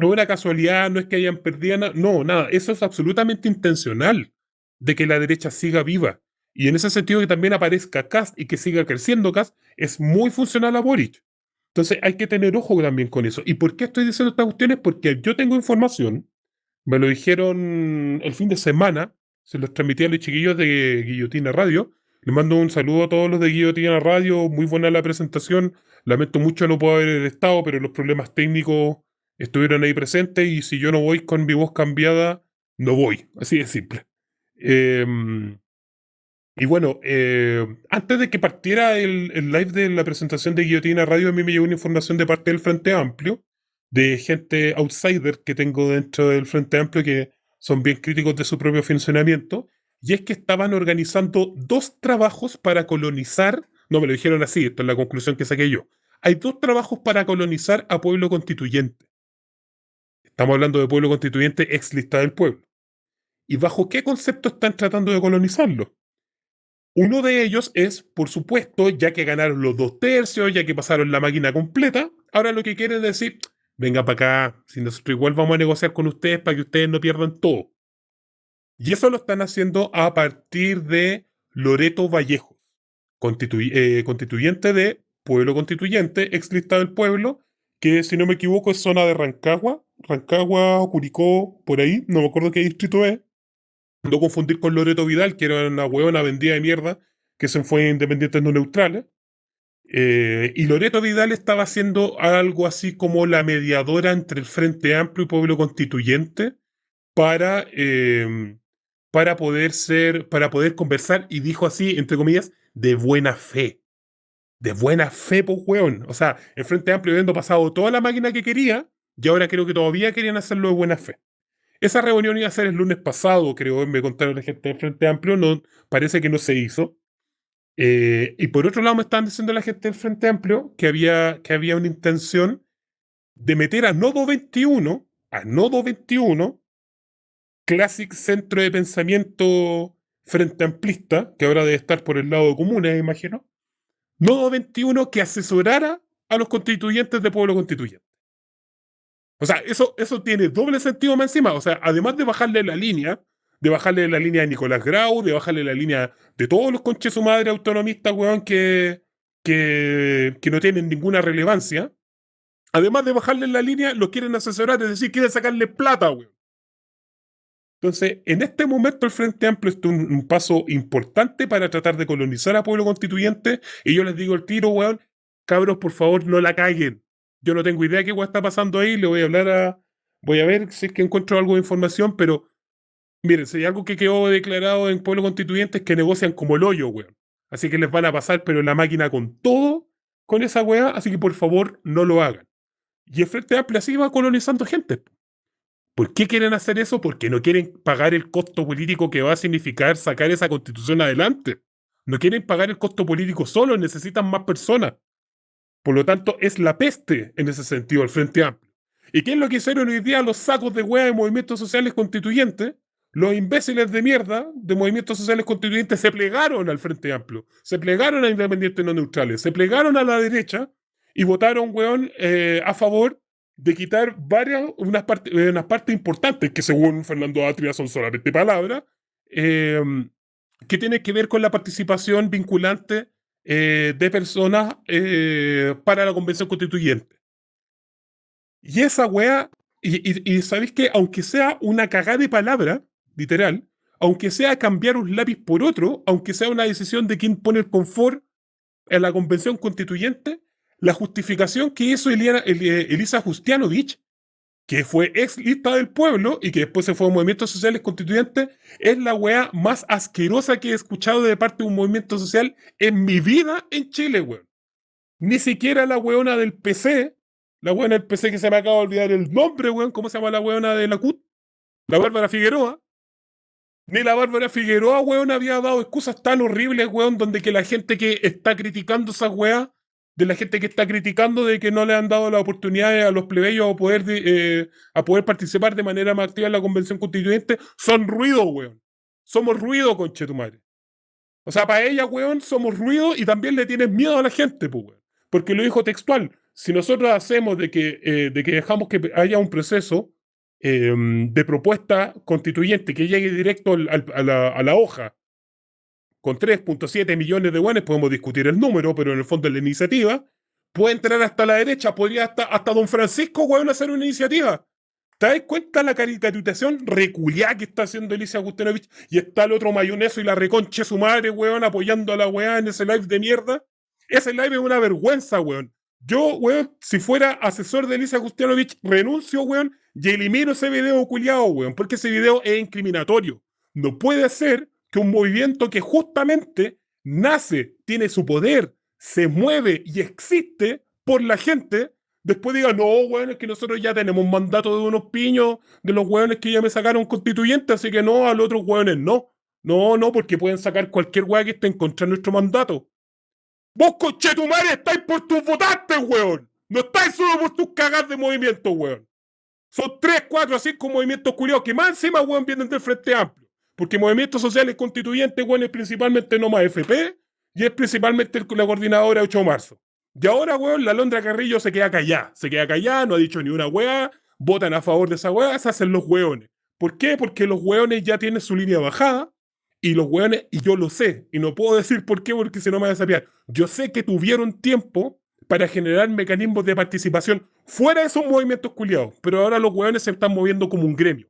una casualidad, no es que hayan perdido nada, no, nada, eso es absolutamente intencional de que la derecha siga viva. Y en ese sentido que también aparezca Kast y que siga creciendo Kast es muy funcional a Boric. Entonces hay que tener ojo también con eso. ¿Y por qué estoy diciendo estas cuestiones? Porque yo tengo información, me lo dijeron el fin de semana, se los transmití a los chiquillos de Guillotina Radio. Les mando un saludo a todos los de Guillotina Radio, muy buena la presentación. Lamento mucho no poder haber estado, pero los problemas técnicos estuvieron ahí presentes y si yo no voy con mi voz cambiada, no voy. Así de simple. Y bueno, antes de que partiera el live de la presentación de Guillotina Radio, a mí me llegó una información de parte del Frente Amplio, de gente outsider que tengo dentro del Frente Amplio que son bien críticos de su propio funcionamiento, y es que estaban organizando 2 trabajos para colonizar, no me lo dijeron así, esto es la conclusión que saqué yo, hay 2 trabajos para colonizar a pueblo constituyente. Estamos hablando de pueblo constituyente ex lista del pueblo. ¿Y bajo qué concepto están tratando de colonizarlo? Uno de ellos es, por supuesto, ya que ganaron los 2 tercios, ya que pasaron la máquina completa, ahora lo que quieren es decir, venga para acá, si nosotros igual vamos a negociar con ustedes para que ustedes no pierdan todo. Y eso lo están haciendo a partir de Loreto Vallejos, constituyente de Pueblo Constituyente, ex lista del pueblo, que si no me equivoco es zona de Rancagua, Curicó, por ahí, no me acuerdo qué distrito es. No confundir con Loreto Vidal, que era una huevona vendida de mierda, que se fue Independientes No Neutrales. Y Loreto Vidal estaba haciendo algo así como la mediadora entre el Frente Amplio y Pueblo Constituyente para, para poder conversar, y dijo así, entre comillas, de buena fe. De buena fe, pues, weón. O sea, el Frente Amplio habiendo pasado toda la máquina que quería, y ahora creo que todavía querían hacerlo de buena fe. Esa reunión iba a ser el lunes pasado, creo, me contaron la gente del Frente Amplio, no, parece que no se hizo. Y por otro lado me estaban diciendo la gente del Frente Amplio que había una intención de meter a Nodo 21, Classic Centro de Pensamiento Frente Amplista, que ahora debe estar por el lado de comunes, imagino. Nodo 21 que asesorara a los constituyentes de Pueblo Constituyente. O sea, eso tiene doble sentido más encima. O sea, además de bajarle la línea, de Nicolás Grau, de bajarle la línea de todos los conches su madre autonomistas, weón, que no tienen ninguna relevancia. Además de bajarle la línea, los quieren asesorar, es decir, quieren sacarle plata, weón. Entonces, en este momento el Frente Amplio es un paso importante para tratar de colonizar a Pueblo Constituyente, y yo les digo el tiro, weón, cabros, por favor, no la caguen. Yo no tengo idea de qué está pasando ahí, le voy a hablar voy a ver si es que encuentro algo de información, pero miren, si hay algo que quedó declarado en Pueblo Constituyente es que negocian como el hoyo, weón. Así que les van a pasar, pero en la máquina con todo, con esa weá, así que por favor, no lo hagan. Y el Frente Amplio así va colonizando gente. ¿Por qué quieren hacer eso? Porque no quieren pagar el costo político que va a significar sacar esa constitución adelante. No quieren pagar el costo político solo, necesitan más personas. Por lo tanto, es la peste en ese sentido el Frente Amplio. ¿Y qué es lo que hicieron hoy día los sacos de hueá de movimientos sociales constituyentes? Los imbéciles de mierda de movimientos sociales constituyentes se plegaron al Frente Amplio, se plegaron a Independientes No Neutrales, se plegaron a la derecha y votaron, weón, a favor de quitar unas partes importantes que según Fernando Atria son solamente palabras, que tienen que ver con la participación vinculante de personas para la Convención Constituyente. Y esa weá, y sabéis que aunque sea una cagada de palabra, literal, aunque sea cambiar un lápiz por otro, aunque sea una decisión de quién pone el confort en la Convención Constituyente, la justificación que hizo Elisa Justianovich, que fue ex lista del pueblo y que después se fue a movimientos sociales constituyentes, es la weá más asquerosa que he escuchado de parte de un movimiento social en mi vida en Chile, weón. Ni siquiera la weona del PC, la weona del PC que se me acaba de olvidar el nombre, weón, ¿cómo se llama la weona de la CUT? La Bárbara Figueroa. Ni la Bárbara Figueroa, weón, había dado excusas tan horribles, weón, donde que la gente que está criticando esas weas, de la gente que está criticando de que no le han dado la oportunidad a los plebeyos a poder participar de manera más activa en la Convención Constituyente, son ruido, weón. Somos ruido, conchetumare. O sea, para ella, weón, somos ruido y también le tienes miedo a la gente, pues, weón. Porque lo dijo textual. Si nosotros hacemos de que dejamos que haya un proceso de propuesta constituyente que llegue directo a la hoja con 3.7 millones de buenos, podemos discutir el número, pero en el fondo la iniciativa puede entrar hasta la derecha, podría hasta don Francisco, weón, hacer una iniciativa. ¿Te das cuenta la caricaturización reculiá que está haciendo Elisa Justianovich? Y está el otro mayoneso y la reconche su madre, weón, apoyando a la weá en ese live de mierda. Ese live es una vergüenza, weón. Yo, weón, si fuera asesor de Elisa Justianovich, renuncio, weón, y elimino ese video culiado, weón, porque ese video es incriminatorio. No puede ser que un movimiento que justamente nace, tiene su poder, se mueve y existe por la gente, después diga, no, weón, es que nosotros ya tenemos un mandato de unos piños, de los weones que ya me sacaron constituyente, así que no, a los otros weones no. No, porque pueden sacar cualquier weá que esté en contra de nuestro mandato. Vos, conchetumare, estáis por tus votantes, weón. No estáis solo por tus cagas de movimiento, weón. Son 3, 4, 5 movimientos curiosos que más encima, weón, vienen del Frente Amplio. Porque movimientos sociales constituyentes, weón, es principalmente Noma FP y es principalmente la coordinadora 8 de marzo. Y ahora, weón, la Alondra Carrillo se queda callada, no ha dicho ni una weá, votan a favor de esa weá, se hacen los weones. ¿Por qué? Porque los weones ya tienen su línea bajada, y los weones, y yo lo sé, y no puedo decir por qué, porque si no me van a sapear. Yo sé que tuvieron tiempo para generar mecanismos de participación fuera de esos movimientos culiados, pero ahora los weones se están moviendo como un gremio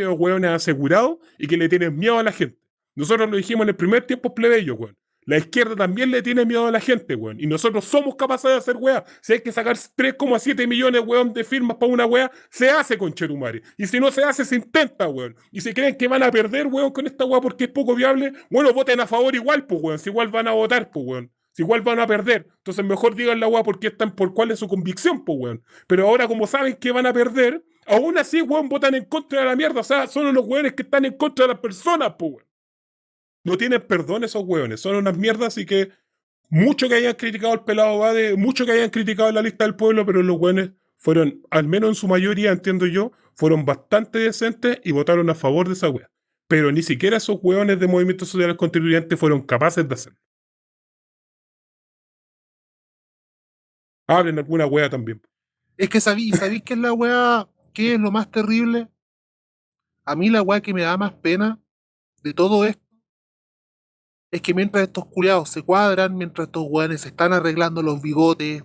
de weones asegurados y que le tienen miedo a la gente. Nosotros lo dijimos en el primer tiempo plebeyo, weón. La izquierda también le tiene miedo a la gente, weón. Y nosotros somos capaces de hacer weá. Si hay que sacar 3,7 millones, weón, de firmas para una weá, se hace con Chetumare. Y si no se hace, se intenta, weón. Y si creen que van a perder, weón, con esta weá porque es poco viable, bueno, voten a favor igual, pues, weón. Si igual van a votar, pues, weón. Si igual van a perder. Entonces mejor digan la weá porque están por cuál es su convicción, pues, weón. Pero ahora, como saben que van a perder, aún así, weón, votan en contra de la mierda. O sea, son los weones que están en contra de las personas, pues, weón. No tienen perdón esos hueones, son unas mierdas, así que mucho que hayan criticado al pelado Bade, mucho que hayan criticado la lista del pueblo, pero los hueones fueron, al menos en su mayoría, entiendo yo, fueron bastante decentes y votaron a favor de esa hueá. Pero ni siquiera esos hueones de movimientos sociales constituyentes fueron capaces de hacerlo. Hablen alguna hueá también. Es que sabéis que es la weá, que es lo más terrible. A mí la weá que me da más pena de todo esto es que mientras estos culiados se cuadran, mientras estos weones se están arreglando los bigotes,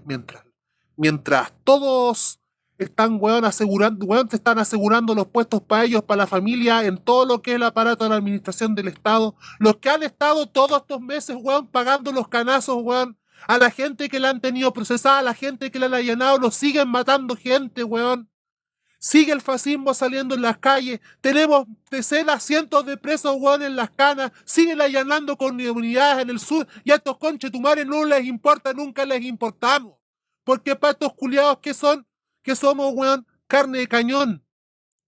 mientras todos están, weón, se están asegurando los puestos para ellos, para la familia, en todo lo que es el aparato de la administración del Estado, los que han estado todos estos meses, weón, pagando los canazos, weón, a la gente que la han tenido procesada, a la gente que la han allanado, los siguen matando gente, weón. Sigue el fascismo saliendo en las calles. Tenemos decenas, cientos de presos, weón, en las canas. Siguen allanando con unidades en el sur. Y a estos conchetumares no les importa, nunca les importamos. Porque para estos culiados que somos, weón, carne de cañón.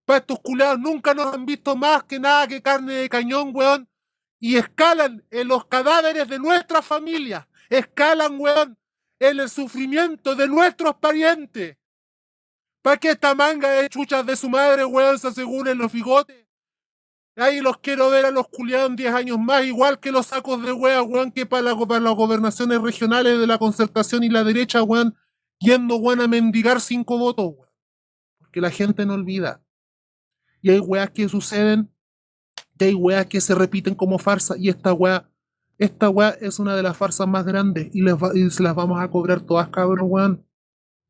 Para estos culiados nunca nos han visto más que nada que carne de cañón, weón. Y escalan en los cadáveres de nuestras familias. Escalan, weón, en el sufrimiento de nuestros parientes. ¿Para que esta manga de chuchas de su madre, weón, se aseguren los bigotes? Ahí los quiero ver a los culiados en 10 años más, igual que los sacos de weón, weón, que para las gobernaciones regionales de la concertación y la derecha, weón, yendo, weón, a mendigar 5 votos, weón. Porque la gente no olvida. Y hay weas que suceden, y hay weas que se repiten como farsa, y esta wea es una de las farsas más grandes, y se las vamos a cobrar todas, cabrón, weón.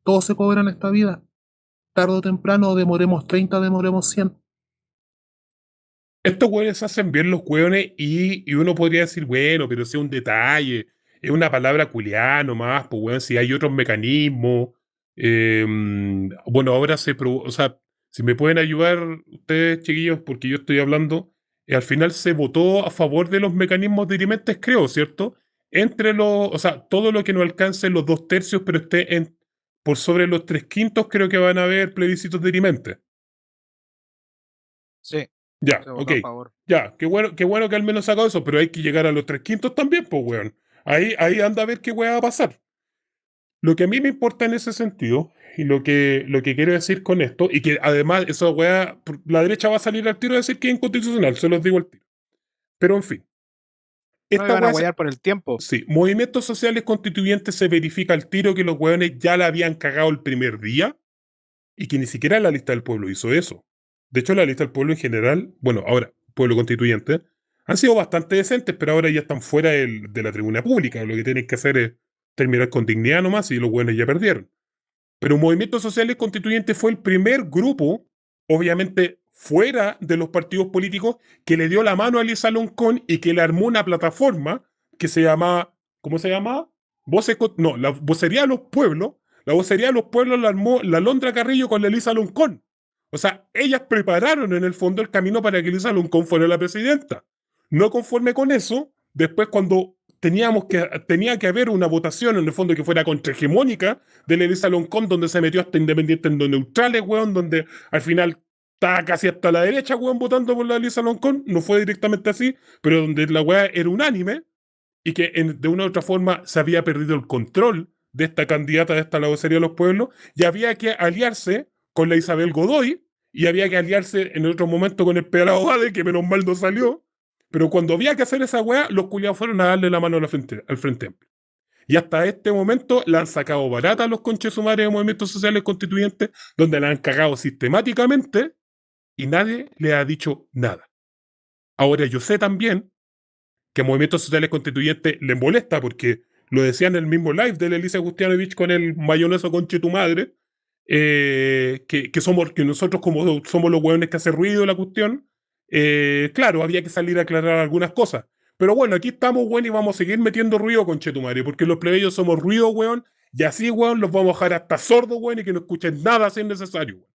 Todos se cobran esta vida. Tarde o temprano, demoremos 30, demoremos 100. Estos hueones hacen bien los hueones y uno podría decir, bueno, pero si es un detalle, es una palabra culiá nomás, pues weón, si hay otros mecanismos. Bueno, ahora o sea, si me pueden ayudar ustedes, chiquillos, porque yo estoy hablando, al final se votó a favor de los mecanismos dirimentes, creo, ¿cierto? O sea, todo lo que no alcance los 2/3, pero esté por sobre los 3/5, creo que van a haber plebiscitos dirimentes. Sí, Ya, se ok. votó a favor. Ya, qué bueno que al menos sacado eso, pero hay que llegar a los 3/5 también, pues, weón. Ahí anda a ver qué weá va a pasar. Lo que a mí me importa en ese sentido, y lo que quiero decir con esto, y que además esa weá, la derecha va a salir al tiro a decir que es inconstitucional, se los digo al tiro. Pero en fin, No esta iban a weá, huear por el tiempo. sí, movimientos sociales constituyentes se verifica al tiro que los weones ya la habían cagado el primer día, y que ni siquiera la lista del pueblo hizo eso. De hecho, la lista del pueblo en general, bueno, ahora, pueblo constituyente, han sido bastante decentes, pero ahora ya están fuera de la tribuna pública. Lo que tienen que hacer es terminar con dignidad nomás y los buenos ya perdieron. Pero Movimientos Sociales Constituyentes fue el primer grupo, obviamente fuera de los partidos políticos, que le dio la mano a Elisa Loncón y que le armó una plataforma que se llama, ¿cómo se llama? No, la Vocería de los Pueblos. La Vocería de los Pueblos la armó la Alondra Carrillo con la Elisa Loncón. O sea, ellas prepararon en el fondo el camino para que Elisa Loncón fuera la presidenta. No conforme con eso, después cuando tenía que haber una votación en el fondo que fuera contrahegemónica de la Elisa Loncón, donde se metió hasta independientes no neutrales, weón, donde al final estaba casi hasta la derecha, weón, votando por la Elisa Loncón. No fue directamente así, pero donde la weá era unánime y que de una u otra forma se había perdido el control de esta candidata de esta la vocería de los pueblos, y había que aliarse con la Isabel Godoy, y había que aliarse en otro momento con el pelado Bade, que menos mal no salió, pero cuando había que hacer esa weá, los culiados fueron a darle la mano al Frente Amplio. Y hasta este momento le han sacado barata a los conchesumares de movimientos sociales constituyentes, donde la han cagado sistemáticamente y nadie le ha dicho nada. Ahora yo sé también que a movimientos sociales constituyentes le molesta porque lo decía en el mismo live de la Elisa Agustianovich con el mayoneso conche tu madre, que nosotros como somos los hueones que hace ruido la cuestión, claro, había que salir a aclarar algunas cosas. Pero bueno, aquí estamos, weón, y vamos a seguir metiendo ruido con Chetumare, porque los plebeyos somos ruido, weón, y así, weón, los vamos a dejar hasta sordos, weón, y que no escuchen nada si es necesario, weón.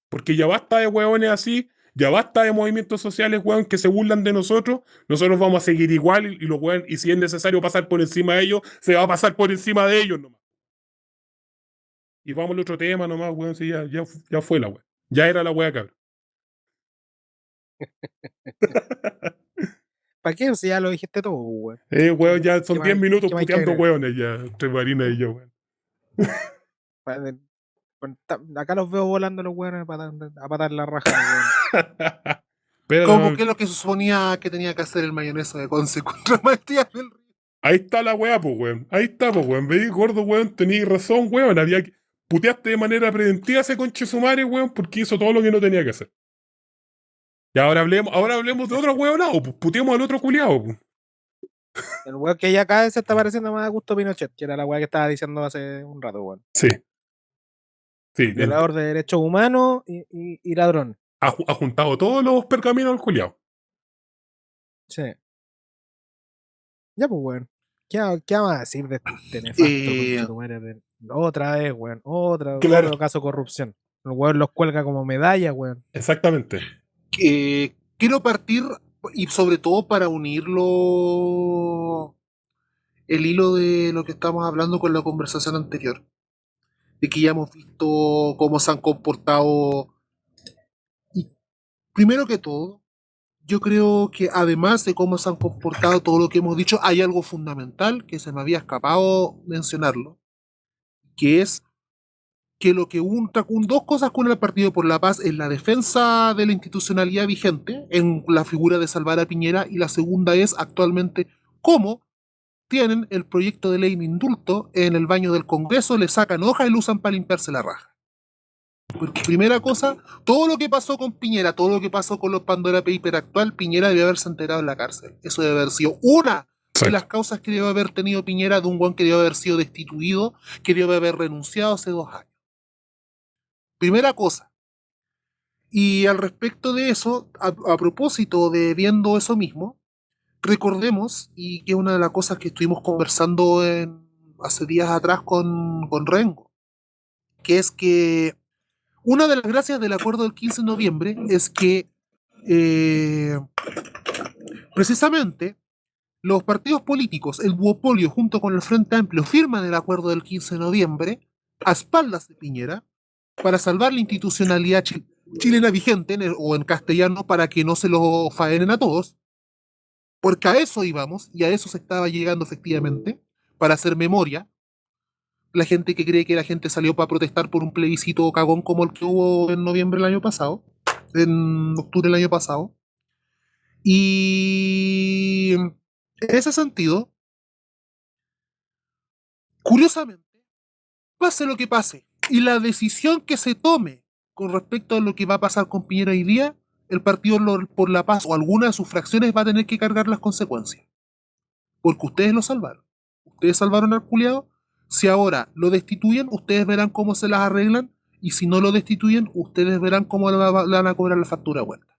Porque ya basta de weones así, ya basta de movimientos sociales, weón, que se burlan de nosotros. Nosotros vamos a seguir igual y los weón, y si es necesario pasar por encima de ellos, se va a pasar por encima de ellos nomás. Y vamos al otro tema nomás, weón, si ya fue la weón. Ya era la weá, cabrón. ¿Para qué? Si ya lo dijiste todo, weón. Weón, ya son ¿Qué 10 más- minutos qué más hay que puteando agregar? weones ya, entre Marina y yo, weón. Acá los veo volando los weones a patar la raja, los weones. Pero Como que lo que se suponía que tenía que hacer el mayoneso de Conce contra Matías del Río. ahí está la weá, pues, weón. Ahí está, pues, weón. Veis, gordo, weón. Tenéis razón, weón. Había que... Puteaste de manera preventiva a ese conche su madre, weón, porque hizo todo lo que no tenía que hacer. Y ahora hablemos de otro weón, pues puteemos al otro culiado, pues. El weón que ya cada vez se está pareciendo más a Augusto Pinochet, que era la weá que estaba diciendo hace un rato, weón. Sí. Sí, Violador de derechos humanos y ladrón. ha juntado todos los pergaminos al culiado. Sí. Ya, pues, weón. ¿Qué vamos a decir de este nefasto conchetumare? Otra vez, weón. Claro. Otro caso de corrupción. El weón los cuelga como medalla, weón. Exactamente. Quiero partir, y sobre todo para unirlo, el hilo de lo que estamos hablando con la conversación anterior, de que ya hemos visto cómo se han comportado. Y primero que todo, yo creo que además de cómo se han comportado todo lo que hemos dicho, hay algo fundamental que se me había escapado mencionarlo, que es que lo que dos cosas que une al Partido por la Paz es la defensa de la institucionalidad vigente en la figura de salvar a Piñera, y la segunda es actualmente cómo tienen el proyecto de ley de indulto en el baño del Congreso, le sacan hoja y lo usan para limpiarse la raja. Porque primera cosa, todo lo que pasó con Piñera, todo lo que pasó con los Pandora Papers actual, Piñera debió haberse enterado en la cárcel. Eso debe haber sido una de las causas que debe haber tenido Piñera, de un guan que debe haber sido destituido, que debe haber renunciado hace 2 años. Primera cosa. Y al respecto de eso, a propósito de viendo eso mismo, recordemos, y que una de las cosas que estuvimos conversando hace días atrás con Rengo, que es que una de las gracias del acuerdo del 15 de noviembre es que precisamente los partidos políticos, el duopolio junto con el Frente Amplio, firman el acuerdo del 15 de noviembre a espaldas de Piñera para salvar la institucionalidad chilena vigente, o en castellano, para que no se lo faenen a todos, porque a eso íbamos y a eso se estaba llegando efectivamente, para hacer memoria. La gente que cree que la gente salió para protestar por un plebiscito cagón como el que hubo en noviembre del año pasado, en octubre del año pasado. Y en ese sentido, curiosamente, pase lo que pase, y la decisión que se tome con respecto a lo que va a pasar con Piñera hoy día, el Partido por la Paz o alguna de sus fracciones va a tener que cargar las consecuencias. Porque ustedes lo salvaron. Ustedes salvaron al culiado. Si ahora lo destituyen, ustedes verán cómo se las arreglan. Y si no lo destituyen, ustedes verán cómo le van a cobrar la factura de vuelta.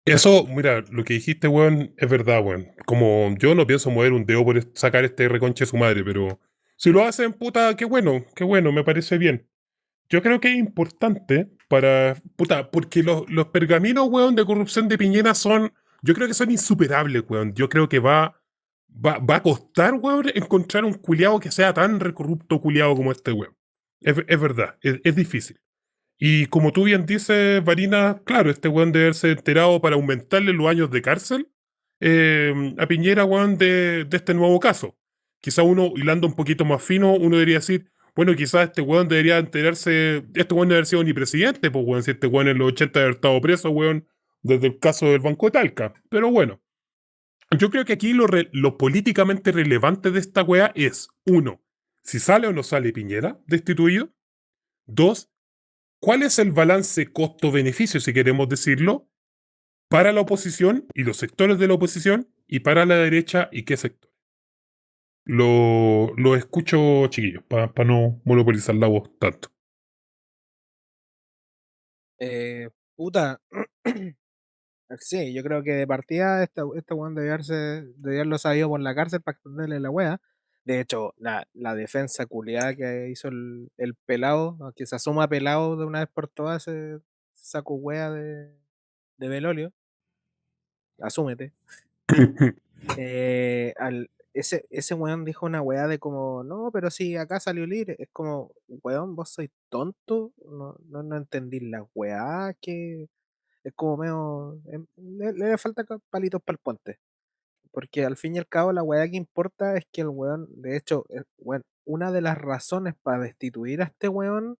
Eso, mira, lo que dijiste, weón, es verdad, weón. Como yo no pienso mover un dedo por sacar este reconche de su madre, pero si lo hacen, puta, qué bueno, me parece bien. Yo creo que es importante para, puta, porque los pergaminos, weón, de corrupción de Piñera son, yo creo que son insuperables, weón. Yo creo que va a costar, weón, encontrar un culiado que sea tan recorrupto culiado como este, weón. Es verdad, es difícil. Y como tú bien dices, Varina, claro, este weón debe haberse enterado para aumentarle los años de cárcel a Piñera, weón, de este nuevo caso. Quizá uno, hilando un poquito más fino, uno debería decir, bueno, quizás este weón debería enterarse, este weón debe haber sido ni presidente, pues weón, si este weón en los 80 debe haber estado preso, weón, desde el caso del Banco de Talca. Pero bueno, Yo creo que aquí lo políticamente relevante de esta weá es, uno, si sale o no sale Piñera destituido. Dos, ¿cuál es el balance costo-beneficio, si queremos decirlo, para la oposición y los sectores de la oposición y para la derecha y qué sector? Lo escucho, chiquillos, para no monopolizar la voz tanto. Puta. Sí, yo creo que de partida este weón debió haberlo sabido por la cárcel para extenderle la wea. De hecho, la defensa culiada que hizo el pelado, ¿no? Que se asuma pelado de una vez por todas, ese saco wea de Belolio, asúmete. Ese weón dijo una weá de como, no, pero si acá salió libre, es como, weón, vos sois tonto, no entendí la weá que es como medio, le falta palitos para el puente, porque al fin y al cabo la weá que importa es que el weón, de hecho, weón, una de las razones para destituir a este weón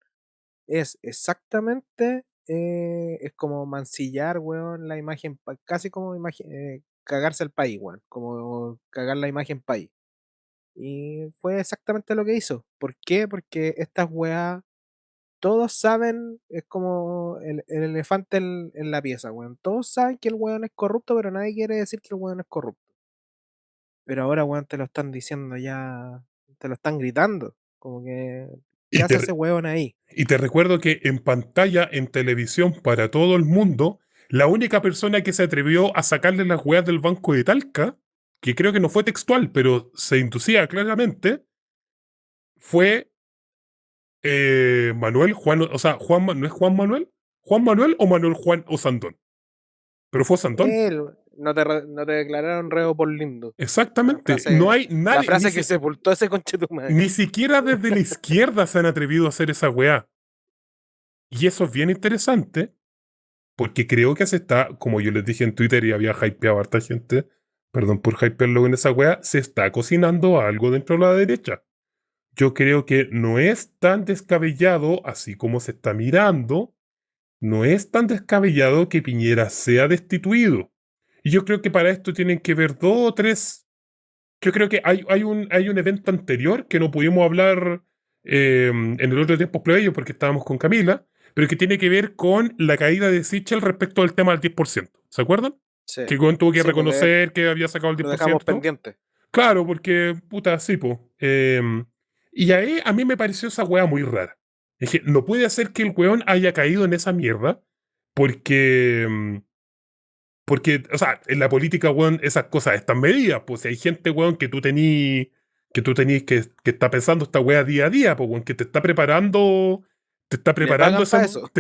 es exactamente, es como mancillar, weón, la imagen, casi como cagarse el país, weón, como cagar la imagen país. Y fue exactamente lo que hizo. ¿Por qué? Porque estas weas, todos saben, es como el elefante en la pieza, weón. Todos saben que el weón es corrupto, pero nadie quiere decir que el weón es corrupto. Pero ahora, weón, te lo están diciendo ya, te lo están gritando. Como que, ¿qué Y hace te, ese weón ahí? y te recuerdo que en pantalla, en televisión, para todo el mundo, la única persona que se atrevió a sacarle las weas del banco de Talca, que creo que no fue textual, pero se inducía claramente, fue Manuel Juan, o sea, ¿no es Juan Manuel? ¿Juan Manuel o Manuel Juan o Sandón? Pero fue Sandón. Él, no te declararon reo por lindo. La Exactamente. No frase, hay la nadie, frase que sepultó ese conchetumadre. ni siquiera desde la izquierda se han atrevido a hacer esa weá. Y eso es bien interesante, porque creo que se está, como yo les dije en Twitter y había hypeado a harta gente, perdón por hypearlo en esa weá, se está cocinando algo dentro de la derecha. Yo creo que no es tan descabellado, así como se está mirando, no es tan descabellado que Piñera sea destituido. Y yo creo que para esto tienen que ver dos o tres. Yo creo que hay un evento anterior que no pudimos hablar en el otro tiempo plebeyo porque estábamos con Camila, pero que tiene que ver con la caída de Sichel respecto al tema del 10%. ¿Se acuerdan? Sí, Que Gon tuvo que sí, pues reconocer que había sacado el lo dejamos 10%. pendiente. Claro, porque, puta, sí, po. Y ahí a mí me pareció esa wea muy rara. Es que no puede ser que el weón haya caído en esa mierda porque... porque, o sea, en la política, weón, esas cosas están medidas. Pues si hay gente, weón, que está pensando esta wea día a día, pues, weón, que te está Le preparando pagan ese, para eso.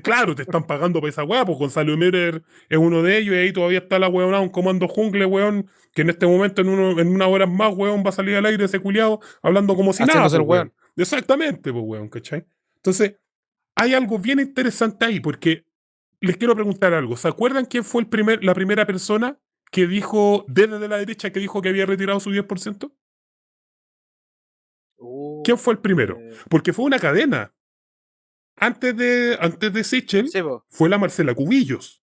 claro, te están pagando para esa wea, pues Gonzalo Merer es uno de ellos, y ahí todavía está la weón, un comando jungle, weón, que en este momento, en unas horas más, weón, va a salir al aire ese culiado hablando como si nada, Haciéndose el pues, weón. weón. Exactamente, pues, weón, ¿cachai? Entonces, hay algo bien interesante ahí, porque les quiero preguntar algo. ¿Se acuerdan quién fue la primera persona que dijo, desde la derecha, que dijo que había retirado su 10%? ¿Quién fue el primero? Eh, Porque fue una cadena. Antes de Sichel, sí, po. fue la Marcela Cubillos.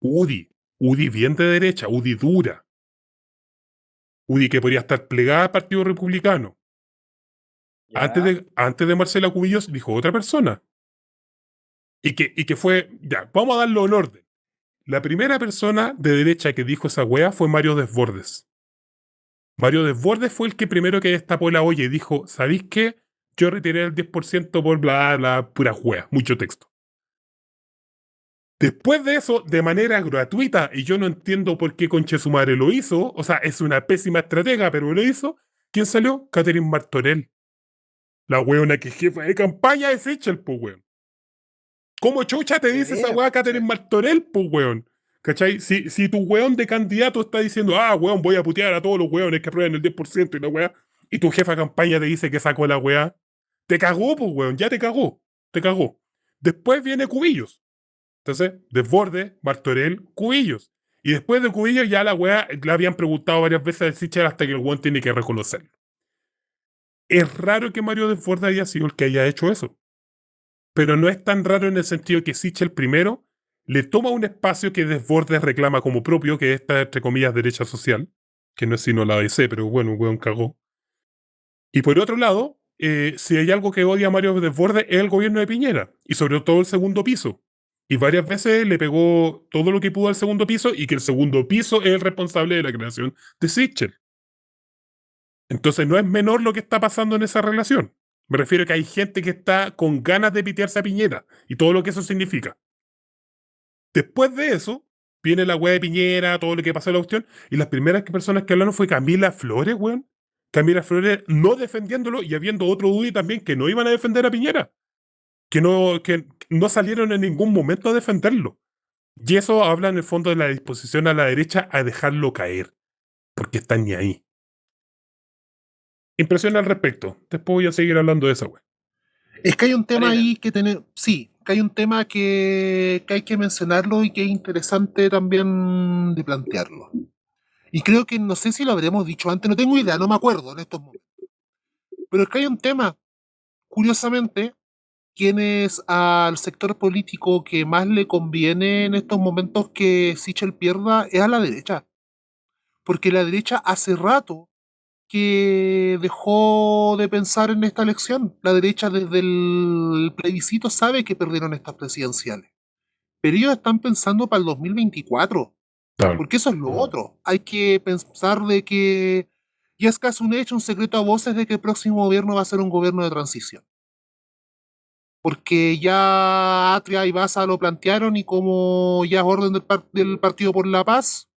UDI. UDI bien de derecha. UDI dura. UDI que podría estar plegada al Partido Republicano. Antes Ya. de Marcela Cubillos, dijo otra persona. Y que fue, ya, vamos a darlo en orden. La primera persona de derecha que dijo esa wea fue Mario Desbordes. Mario Desbordes fue el que primero que destapó la olla y dijo, ¿sabéis qué? Yo retiré el 10% por bla, bla, pura wea, mucho texto. Después de eso, de manera gratuita, y yo no entiendo por qué Conche su madre lo hizo, o sea, es una pésima estratega, pero lo hizo, ¿quién salió? Catherine Martorell. La weona que es jefa de campaña es Echel, pues weón. ¿Cómo chucha te dice esa weá Sí. Catherine Martorell, pues weón? ¿Cachai? Si tu weón de candidato está diciendo, weón, voy a putear a todos los weones que aprueben el 10% y la weá, y tu jefa de campaña te dice que sacó la weá, te cagó, pues weón, ya te cagó, te cagó. Después viene Cubillos. Entonces, Desborde, Martorell, Cubillos. Y después de Cubillos ya la weá le habían preguntado varias veces al Sichel hasta que el weón tiene que reconocerlo. Es raro que Mario Desborde haya sido el que haya hecho eso. Pero no es tan raro en el sentido que Sichel primero le toma un espacio que Desbordes reclama como propio, que es esta, entre comillas, derecha social, que no es sino la ADC, pero bueno, un weón cagó. Y por otro lado, si hay algo que odia a Mario Desbordes es el gobierno de Piñera, y sobre todo el segundo piso. Y varias veces le pegó todo lo que pudo al segundo piso, y que el segundo piso es el responsable de la creación de Sichel. Entonces no es menor lo que está pasando en esa relación. Me refiero a que hay gente que está con ganas de pitearse a Piñera, y todo lo que eso significa. Después de eso, viene la weá de Piñera, todo lo que pasó en la cuestión, y las primeras personas que hablaron fue Camila Flores, weón. Camila Flores no defendiéndolo y habiendo otro UDI también que no iban a defender a Piñera. Que no salieron en ningún momento a defenderlo. Y eso habla en el fondo de la disposición a la derecha a dejarlo caer, porque están ni ahí. Impresión al respecto. Después voy a seguir hablando de esa weá. Es que hay un tema Karina. ahí que tener, sí, que hay un tema que hay que mencionarlo y que es interesante también de plantearlo. Y creo que no sé si lo habremos dicho antes, no tengo idea, no me acuerdo en estos momentos. Pero es que hay un tema, curiosamente, quién es al sector político que más le conviene en estos momentos que Sichel pierda es a la derecha. Porque la derecha hace rato que dejó de pensar en esta elección. La derecha desde el plebiscito sabe que perdieron estas presidenciales. Pero ellos están pensando para el 2024. Tal. Porque eso es lo otro. Hay que pensar de que ya es casi un hecho, un secreto a voces de que el próximo gobierno va a ser un gobierno de transición. Porque ya Atria y Baza lo plantearon y como ya es orden del Partido por la Paz,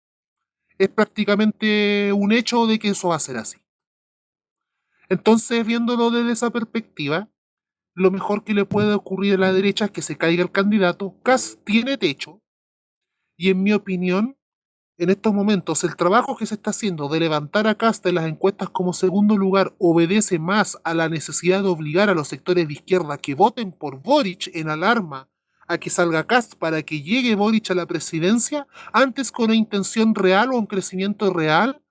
es prácticamente un hecho de que eso va a ser así. Entonces, viéndolo desde esa perspectiva, lo mejor que le puede ocurrir a la derecha es que se caiga el candidato. Kass tiene techo y en mi opinión, en estos momentos, el trabajo que se está haciendo de levantar a Kast en las encuestas como segundo lugar obedece más a la necesidad de obligar a los sectores de izquierda que voten por Boric en alarma a que salga Kast para que llegue Boric a la presidencia, antes con una intención real o un crecimiento real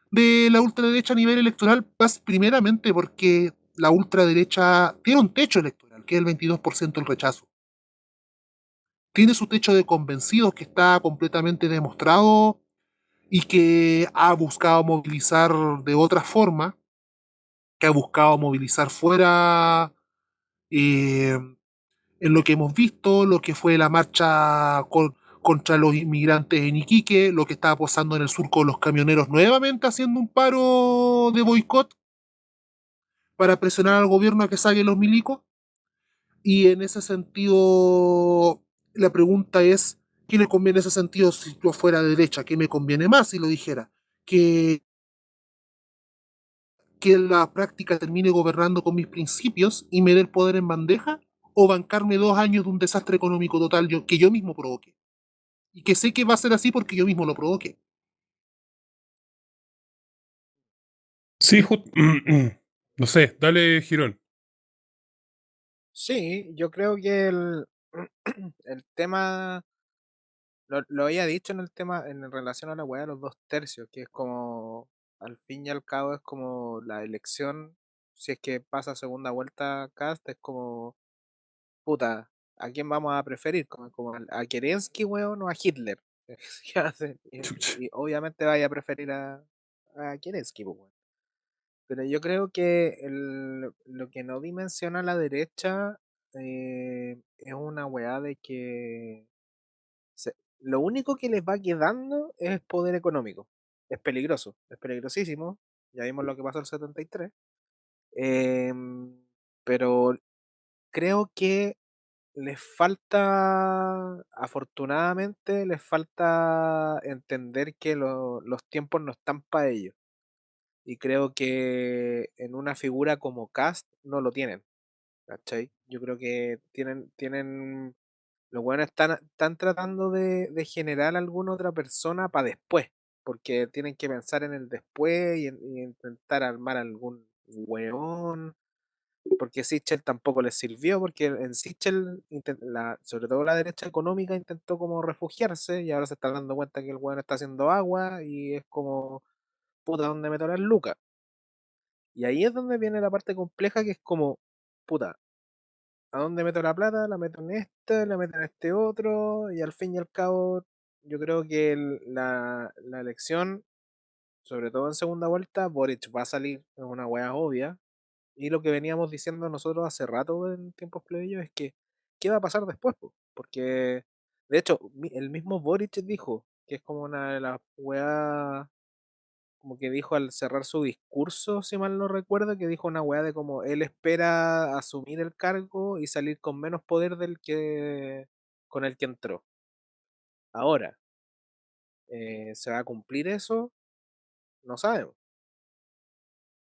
de la ultraderecha a nivel electoral, más primeramente porque la ultraderecha tiene un techo electoral, que es el 22% del rechazo. Tiene su techo de convencidos que está completamente demostrado y que ha buscado movilizar de otra forma, que ha buscado movilizar fuera eh, en lo que hemos visto, lo que fue la marcha contra los inmigrantes en Iquique, lo que estaba pasando en el sur con los camioneros nuevamente haciendo un paro de boicot para presionar al gobierno a que saque los milicos. Y en ese sentido, la pregunta es, ¿qué le conviene en ese sentido si yo fuera de derecha? ¿Qué me conviene más si lo dijera? Que la práctica termine gobernando con mis principios y me dé el poder en bandeja, o bancarme 2 años de un desastre económico total que yo mismo provoqué. Y que sé que va a ser así porque yo mismo lo provoqué. Sí, no sé, dale, Girón. Sí, yo creo que el tema, lo había dicho en el tema, en relación a la weá de los 2 tercios, que es como, al fin y al cabo, es como la elección, si es que pasa a segunda vuelta Cast, es como, puta, ¿a quién vamos a preferir? Como a Kerensky, weón, o a Hitler. Ya sé, Chuch. y obviamente vaya a preferir a Kerensky, pues, weón. Pero yo creo que lo que no dimensiona la derecha es una weá de que lo único que les va quedando es poder económico. Es peligroso, es peligrosísimo. Ya vimos lo que pasó el 73. em, pero creo que les falta, afortunadamente, les falta entender que los tiempos no están para ellos. Y creo que en una figura como Cast no lo tienen, ¿cachai? Yo creo que los buenos están tratando de generar alguna otra persona para después, porque tienen que pensar en el después y intentar armar algún weón, porque Sichel tampoco les sirvió, porque en Sichel, sobre todo la derecha económica, intentó como refugiarse y ahora se está dando cuenta que el weón está haciendo agua y es como, puta, ¿dónde meto las lucas? Y ahí es donde viene la parte compleja que es como, puta, ¿a dónde meto la plata? La meto en esta, la meto en este otro, y al fin y al cabo, yo creo que la elección, sobre todo en segunda vuelta, Boric va a salir, es una wea obvia. Y lo que veníamos diciendo nosotros hace rato en tiempos plebeyos es que, ¿qué va a pasar después, po? Porque, de hecho, el mismo Boric dijo que es como una de las weas, como que dijo al cerrar su discurso, si mal no recuerdo, que dijo una wea de como él espera asumir el cargo y salir con menos poder del que con el que entró. Ahora, ¿se va a cumplir eso? No sabemos.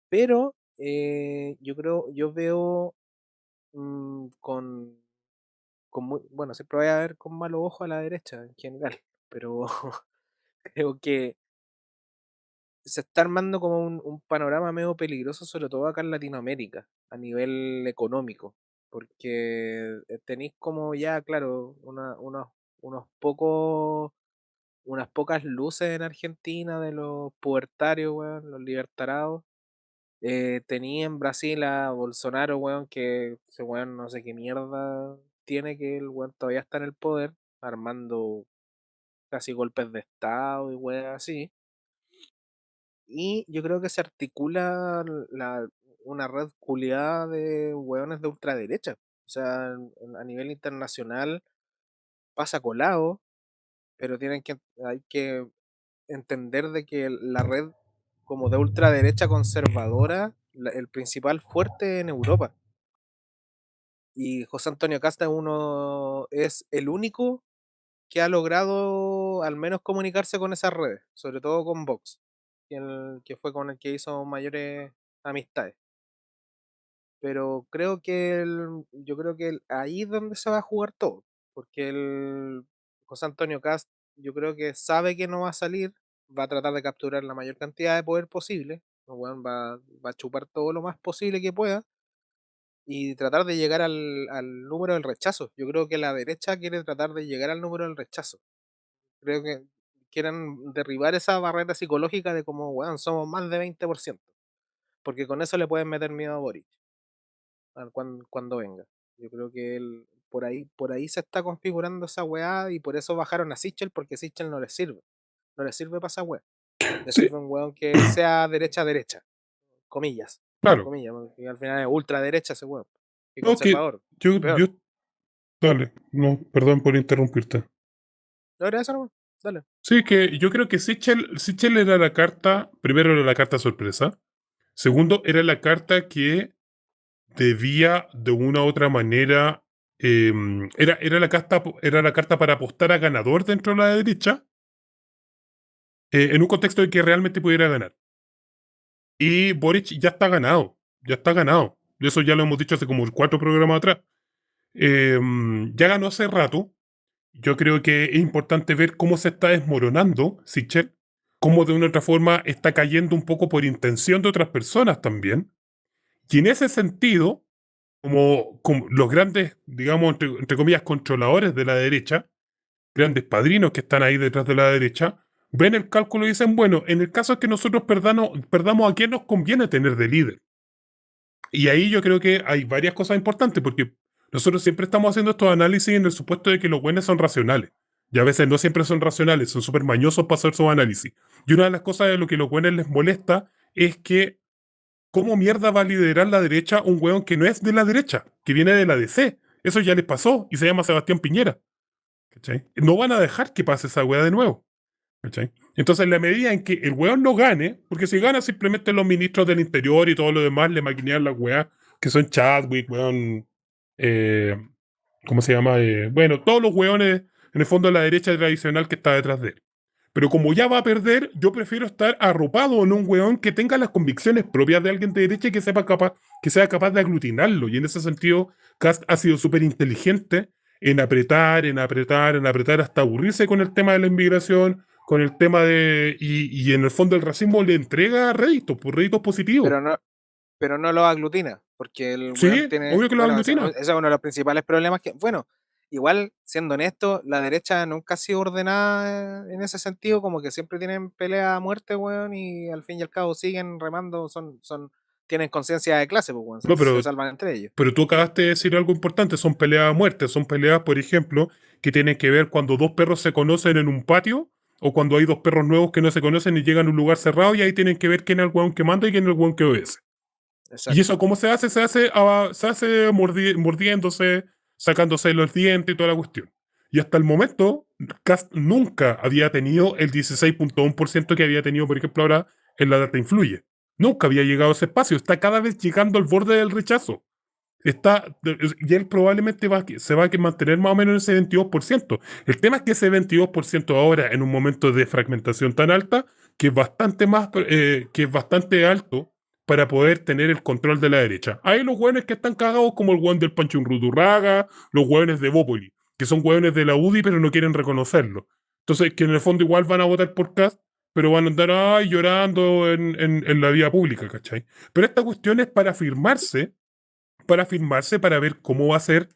Pero yo creo, yo veo bueno, siempre voy a ver con malos ojos a la derecha en general, pero creo que se está armando como un panorama medio peligroso, sobre todo acá en Latinoamérica, a nivel económico, porque tenéis como ya, claro, unos pocos, unas pocas luces en Argentina de los pubertarios, weón, los libertarados. Tenía en Brasil a Bolsonaro, weón, que ese weón no sé qué mierda tiene, que el weón todavía está en el poder, armando casi golpes de Estado y weón así. Y yo creo que se articula una red culiada de weones de ultraderecha. O sea, a nivel internacional pasa colado, pero hay que entender de que la red como de ultraderecha conservadora, el principal fuerte en Europa. Y José Antonio Casta es el único que ha logrado al menos comunicarse con esas redes, sobre todo con Vox, que fue con el que hizo mayores amistades. Pero yo creo que ahí es donde se va a jugar todo, porque el José Antonio Cast yo creo que sabe que no va a salir, va a tratar de capturar la mayor cantidad de poder posible, el weón va a chupar todo lo más posible que pueda y tratar de llegar al número del rechazo. Yo creo que la derecha quiere tratar de llegar al número del rechazo. Creo que quieren derribar esa barrera psicológica de como, weón, somos más de 20%, porque con eso le pueden meter miedo a Boric cuando venga. Yo creo que por ahí se está configurando esa weá y por eso bajaron a Sichel, porque Sichel no les sirve. No les sirve para esa weá. Les Sí, sirve un weón que sea derecha, comillas, entre claro. comillas, porque al final es ultraderecha ese weón. Y No, que conservador, yo, peor. dale, no, perdón por interrumpirte. ¿No era eso nomás? Dale. Sí, que yo creo que Sichel era la carta, primero era la carta sorpresa, segundo era la carta que debía de una u otra manera, era la carta para apostar a ganador dentro de la derecha, en un contexto de que realmente pudiera ganar. Y Boric ya está ganado, ya está ganado. Eso ya lo hemos dicho hace como 4 programas atrás. Ya ganó hace rato. Yo creo que es importante ver cómo se está desmoronando Sichel, cómo de una u otra forma está cayendo un poco por intención de otras personas también. Y en ese sentido, como los grandes, digamos, entre comillas, controladores de la derecha, grandes padrinos que están ahí detrás de la derecha, ven el cálculo y dicen, bueno, en el caso es que nosotros perdamos a quién nos conviene tener de líder. Y ahí yo creo que hay varias cosas importantes, porque nosotros siempre estamos haciendo estos análisis en el supuesto de que los buenos son racionales. Y a veces no siempre son racionales, son súper mañosos para hacer sus análisis. Y una de las cosas de lo que los buenos les molesta es que ¿cómo mierda va a liderar la derecha un weón que no es de la derecha, que viene de la DC? Eso ya les pasó y se llama Sebastián Piñera. ¿Cachai? No van a dejar que pase esa weá de nuevo. ¿Cachai? Entonces, en la medida en que el weón no gane, porque si gana simplemente los ministros del interior y todo lo demás le maquinean las weas, que son Chadwick, weón, eh, ¿cómo se llama? Bueno, todos los weones, en el fondo, de la derecha tradicional que está detrás de él. Pero como ya va a perder, yo prefiero estar arropado en un weón que tenga las convicciones propias de alguien de derecha y que sea capaz de aglutinarlo. Y en ese sentido, Cast ha sido súper inteligente en apretar, en apretar, en apretar hasta aburrirse con el tema de la inmigración, con el tema de... Y en el fondo el racismo le entrega réditos, pues réditos positivos. Pero no, pero no lo aglutina, porque el weón Sí, tiene, obvio que lo bueno, ese aglutina. es uno de los principales problemas que, bueno, igual, siendo honesto, la derecha nunca ha sido ordenada en ese sentido, como que siempre tienen pelea a muerte, weón, y al fin y al cabo siguen remando, son tienen conciencia de clase, pues, weón, No, se salvan entre ellos. pero tú acabaste de decir algo importante, son peleas a muerte, son peleas, por ejemplo, que tienen que ver cuando dos perros se conocen en un patio o cuando hay dos perros nuevos que no se conocen y llegan a un lugar cerrado y ahí tienen que ver quién es el weón que manda y quién es el weón que obedece. Exacto. ¿Y eso cómo se hace? Se hace mordiéndose, sacándose los dientes y toda la cuestión. Y hasta el momento, Cast nunca había tenido el 16.1% que había tenido, por ejemplo, ahora en la data influye. Nunca había llegado a ese espacio. Está cada vez llegando al borde del rechazo. Y él probablemente se va a mantener más o menos en ese 22%. El tema es que ese 22% ahora, en un momento de fragmentación tan alta, que es bastante alto para poder tener el control de la derecha. Hay los hueones que están cagados, como el hueón del Pancho Urrudurraga, los hueones de Bópoli, que son hueones de la UDI, pero no quieren reconocerlo. Entonces, que en el fondo igual van a votar por Kast, pero van a andar llorando en la vía pública, ¿cachai? Pero esta cuestión es para ver cómo va a ser.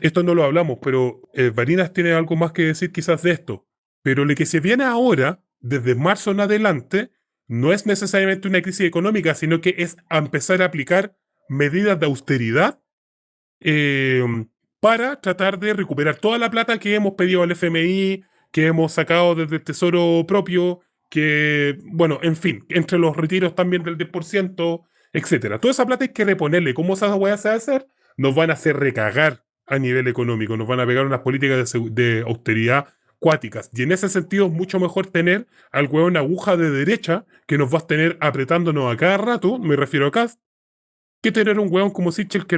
Esto no lo hablamos, pero Varinas tiene algo más que decir quizás de esto. Pero lo que se viene ahora, desde marzo en adelante, no es necesariamente una crisis económica, sino que es a empezar a aplicar medidas de austeridad eh, para tratar de recuperar toda la plata que hemos pedido al FMI, que hemos sacado desde el Tesoro propio, que, bueno, en fin, entre los retiros también del 10%, etcétera. Toda esa plata hay que reponerle. ¿Cómo esa weá se va a hacer? Nos van a hacer recagar a nivel económico, nos van a pegar unas políticas de austeridad cuáticas. Y en ese sentido es mucho mejor tener al hueón aguja de derecha que nos va a tener apretándonos a cada rato, me refiero a Kast, que tener un hueón como Sichel que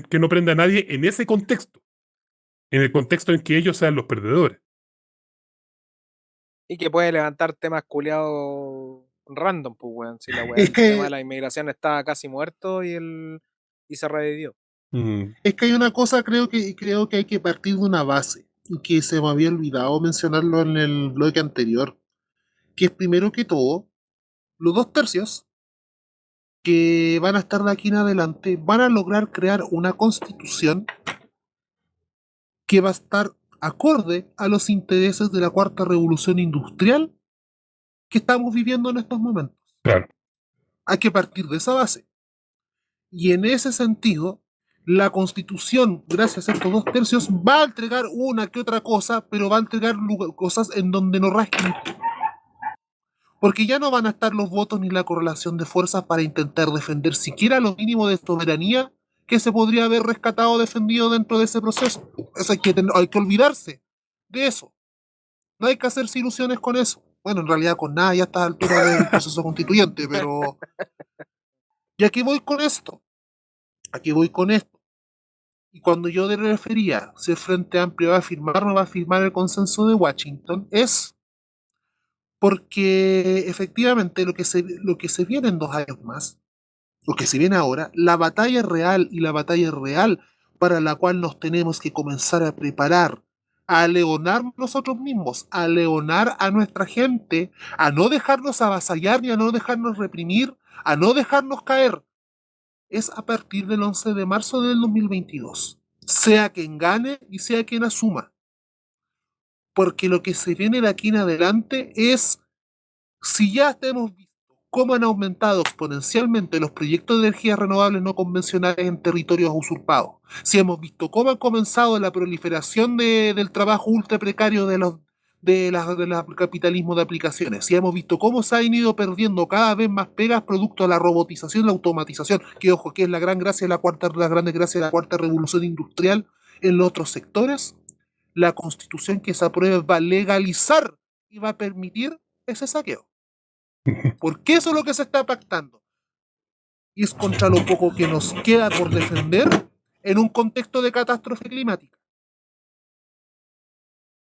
que no prenda a nadie en ese contexto. En el contexto en que ellos sean los perdedores. Y que puede levantar temas culiados random, pues, weón. Si la weá, Es el tema de que, la inmigración estaba casi muerto y se revivió. es que hay una cosa, creo que hay que partir de una base, y que se me había olvidado mencionarlo en el bloque anterior, que es primero que todo, los 2/3 que van a estar de aquí en adelante van a lograr crear una constitución que va a estar acorde a los intereses de la cuarta revolución industrial que estamos viviendo en estos momentos. Claro. Hay que partir de esa base. Y en ese sentido, la constitución, gracias a estos 2/3, va a entregar una que otra cosa, pero va a entregar cosas en donde no rasquen. Porque ya no van a estar los votos ni la correlación de fuerzas para intentar defender siquiera lo mínimo de soberanía que se podría haber rescatado o defendido dentro de ese proceso. Eso hay que olvidarse de eso. No hay que hacerse ilusiones con eso. Bueno, en realidad con nada ya a estas alturas del proceso constituyente, pero... Y aquí voy con esto. Aquí voy con esto. Y cuando yo me refería si el Frente Amplio va a firmar o no va a firmar el consenso de Washington, es porque efectivamente lo que se viene en 2 años más, lo que se viene ahora, la batalla real y la batalla real para la cual nos tenemos que comenzar a preparar, a leonar nosotros mismos, a leonar a nuestra gente, a no dejarnos avasallar ni a no dejarnos reprimir, a no dejarnos caer, es a partir del 11 de marzo del 2022. Sea quien gane y sea quien asuma. Porque lo que se viene de aquí en adelante es, si ya hemos visto cómo han aumentado exponencialmente los proyectos de energías renovables no convencionales en territorios usurpados, si hemos visto cómo ha comenzado la proliferación del trabajo ultra precario del capitalismo de aplicaciones, si hemos visto cómo se han ido perdiendo cada vez más pegas producto de la robotización y la automatización, que ojo, que es la gran gracia de la grande gracia de la cuarta revolución industrial en los otros sectores, la constitución que se apruebe va a legalizar y va a permitir ese saqueo. Porque eso es lo que se está pactando. Y es contra lo poco que nos queda por defender en un contexto de catástrofe climática.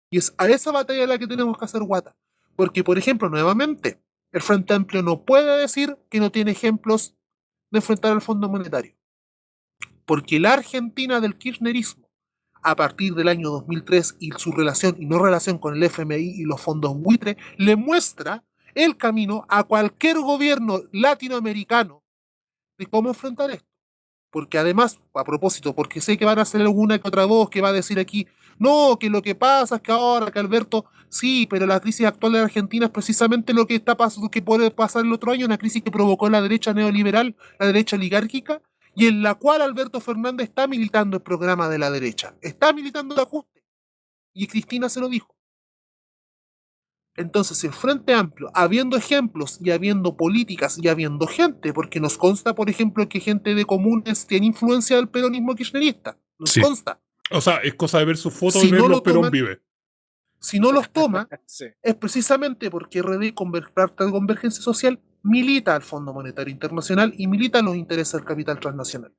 Y es a esa batalla a la que tenemos que hacer guata. Porque, por ejemplo, nuevamente, el Frente Amplio no puede decir que no tiene ejemplos de enfrentar al Fondo Monetario. Porque la Argentina del kirchnerismo, a partir del año 2003 y su relación y no relación con el FMI y los fondos buitre, le muestra el camino a cualquier gobierno latinoamericano de cómo enfrentar esto. Porque además, a propósito, porque sé que van a hacer alguna que otra voz que va a decir aquí, no, que lo que pasa es que ahora, que Alberto, sí, pero la crisis actual de Argentina es precisamente lo que está pasando, que puede pasar el otro año, una crisis que provocó la derecha neoliberal, la derecha oligárquica, y en la cual Alberto Fernández está militando el programa de la derecha, está militando el ajuste. Y Cristina se lo dijo. Entonces, el Frente Amplio, habiendo ejemplos y habiendo políticas y habiendo gente, porque nos consta, por ejemplo, que gente de comunes tiene influencia del peronismo kirchnerista, nos Sí. consta. O sea, es cosa de ver sus fotos Si y no verlos, lo Perón toman- vive. Si no los toma, Sí. es precisamente porque RD, parte de Convergencia Social, milita al Fondo Monetario Internacional y milita los intereses del capital transnacional.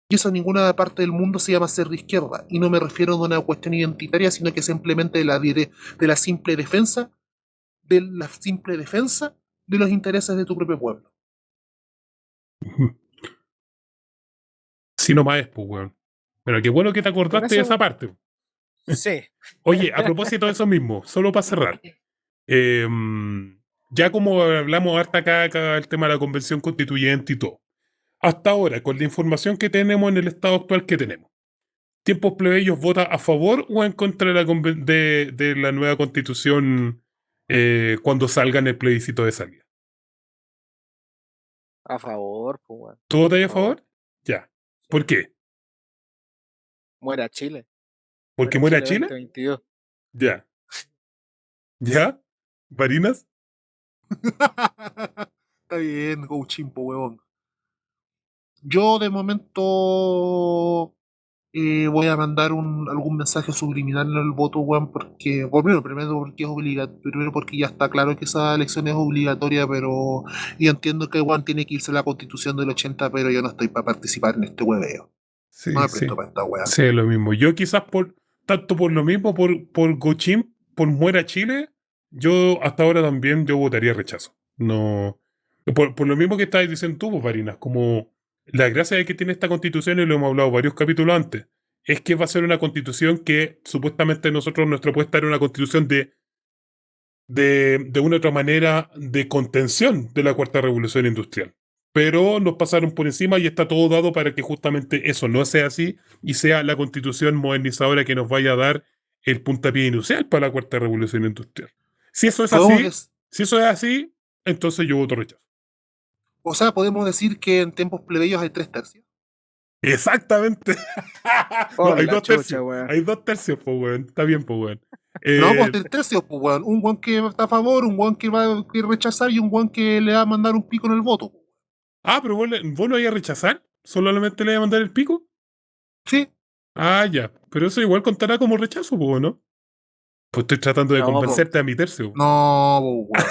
Y eso en ninguna parte del mundo se llama ser de izquierda. Y no me refiero a una cuestión identitaria, sino que simplemente de la simple defensa de los intereses de tu propio pueblo. Sí, nomás es, pues, weón. Pero qué bueno que te Con acordaste de eso, esa parte. sí. Oye, a propósito de eso mismo, solo para cerrar. Ya como hablamos harta caca, el tema de la convención constituyente y todo. Hasta ahora, con la información que tenemos en el estado actual que tenemos, ¿Tiempos Plebeyos vota a favor o en contra de de la nueva constitución cuando salga en el plebiscito de salida? A favor, pues, weón. ¿Tú votas a A favor. favor? Ya. ¿Por qué? Muera Chile. ¿Porque Muera muera Chile Chile? 2022. Ya. ¿Ya? ¿Varinas? Está bien, go chimpo, huevón. Yo de momento voy a mandar algún mensaje subliminal en el voto, weón, porque, bueno, primero porque es obligatorio, primero porque ya está claro que esa elección es obligatoria, pero yo entiendo que Juan tiene que irse a la constitución del 80, pero yo no estoy para participar en este hueveo. No Sí, me sí. presto para esta wea. Sí, lo mismo. Yo quizás tanto por lo mismo, por Gochín, por Muera Chile, yo hasta ahora también yo votaría rechazo. No. Por lo mismo que estabas diciendo tú, pues, Varinas, como la gracia de que tiene esta constitución, y lo hemos hablado varios capítulos antes, es que va a ser una constitución que supuestamente nuestra propuesta era una constitución de una u otra manera de contención de la cuarta revolución industrial. Pero nos pasaron por encima y está todo dado para que justamente eso no sea así y sea la constitución modernizadora que nos vaya a dar el puntapié inicial para la cuarta revolución industrial. Si eso es Podemos así, des- si eso es así, entonces yo voto rechazo. o sea, podemos decir que en tiempos plebeyos hay 3 tercios. Exactamente. No, Por hay la 2 tercios. chucha, weón. Hay 2 tercios, pues, weón. Está bien, pues, weón. No, pues Eh, 3 tercios, pues, weón. Un weón que está a favor, un weón que va a rechazar y un weón que le va a mandar un pico en el voto. pero vos lo vais a rechazar. ¿Solamente le vais a mandar el pico? Sí. Ah, ya. Pero eso igual contará como rechazo, pues, ¿no? Pues estoy tratando de No, po. convencerte a mi tercio. No, pues,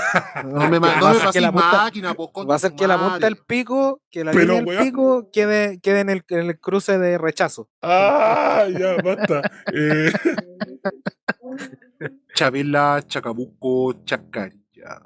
weón. No me, Va no a me ser que pases la punta- máquina, pues, Va a ser que la punta del pico, que la Pero, línea del weón. pico quede en el cruce de rechazo. Ah, ya, basta. Chavela, Chacabuco, Chacarilla.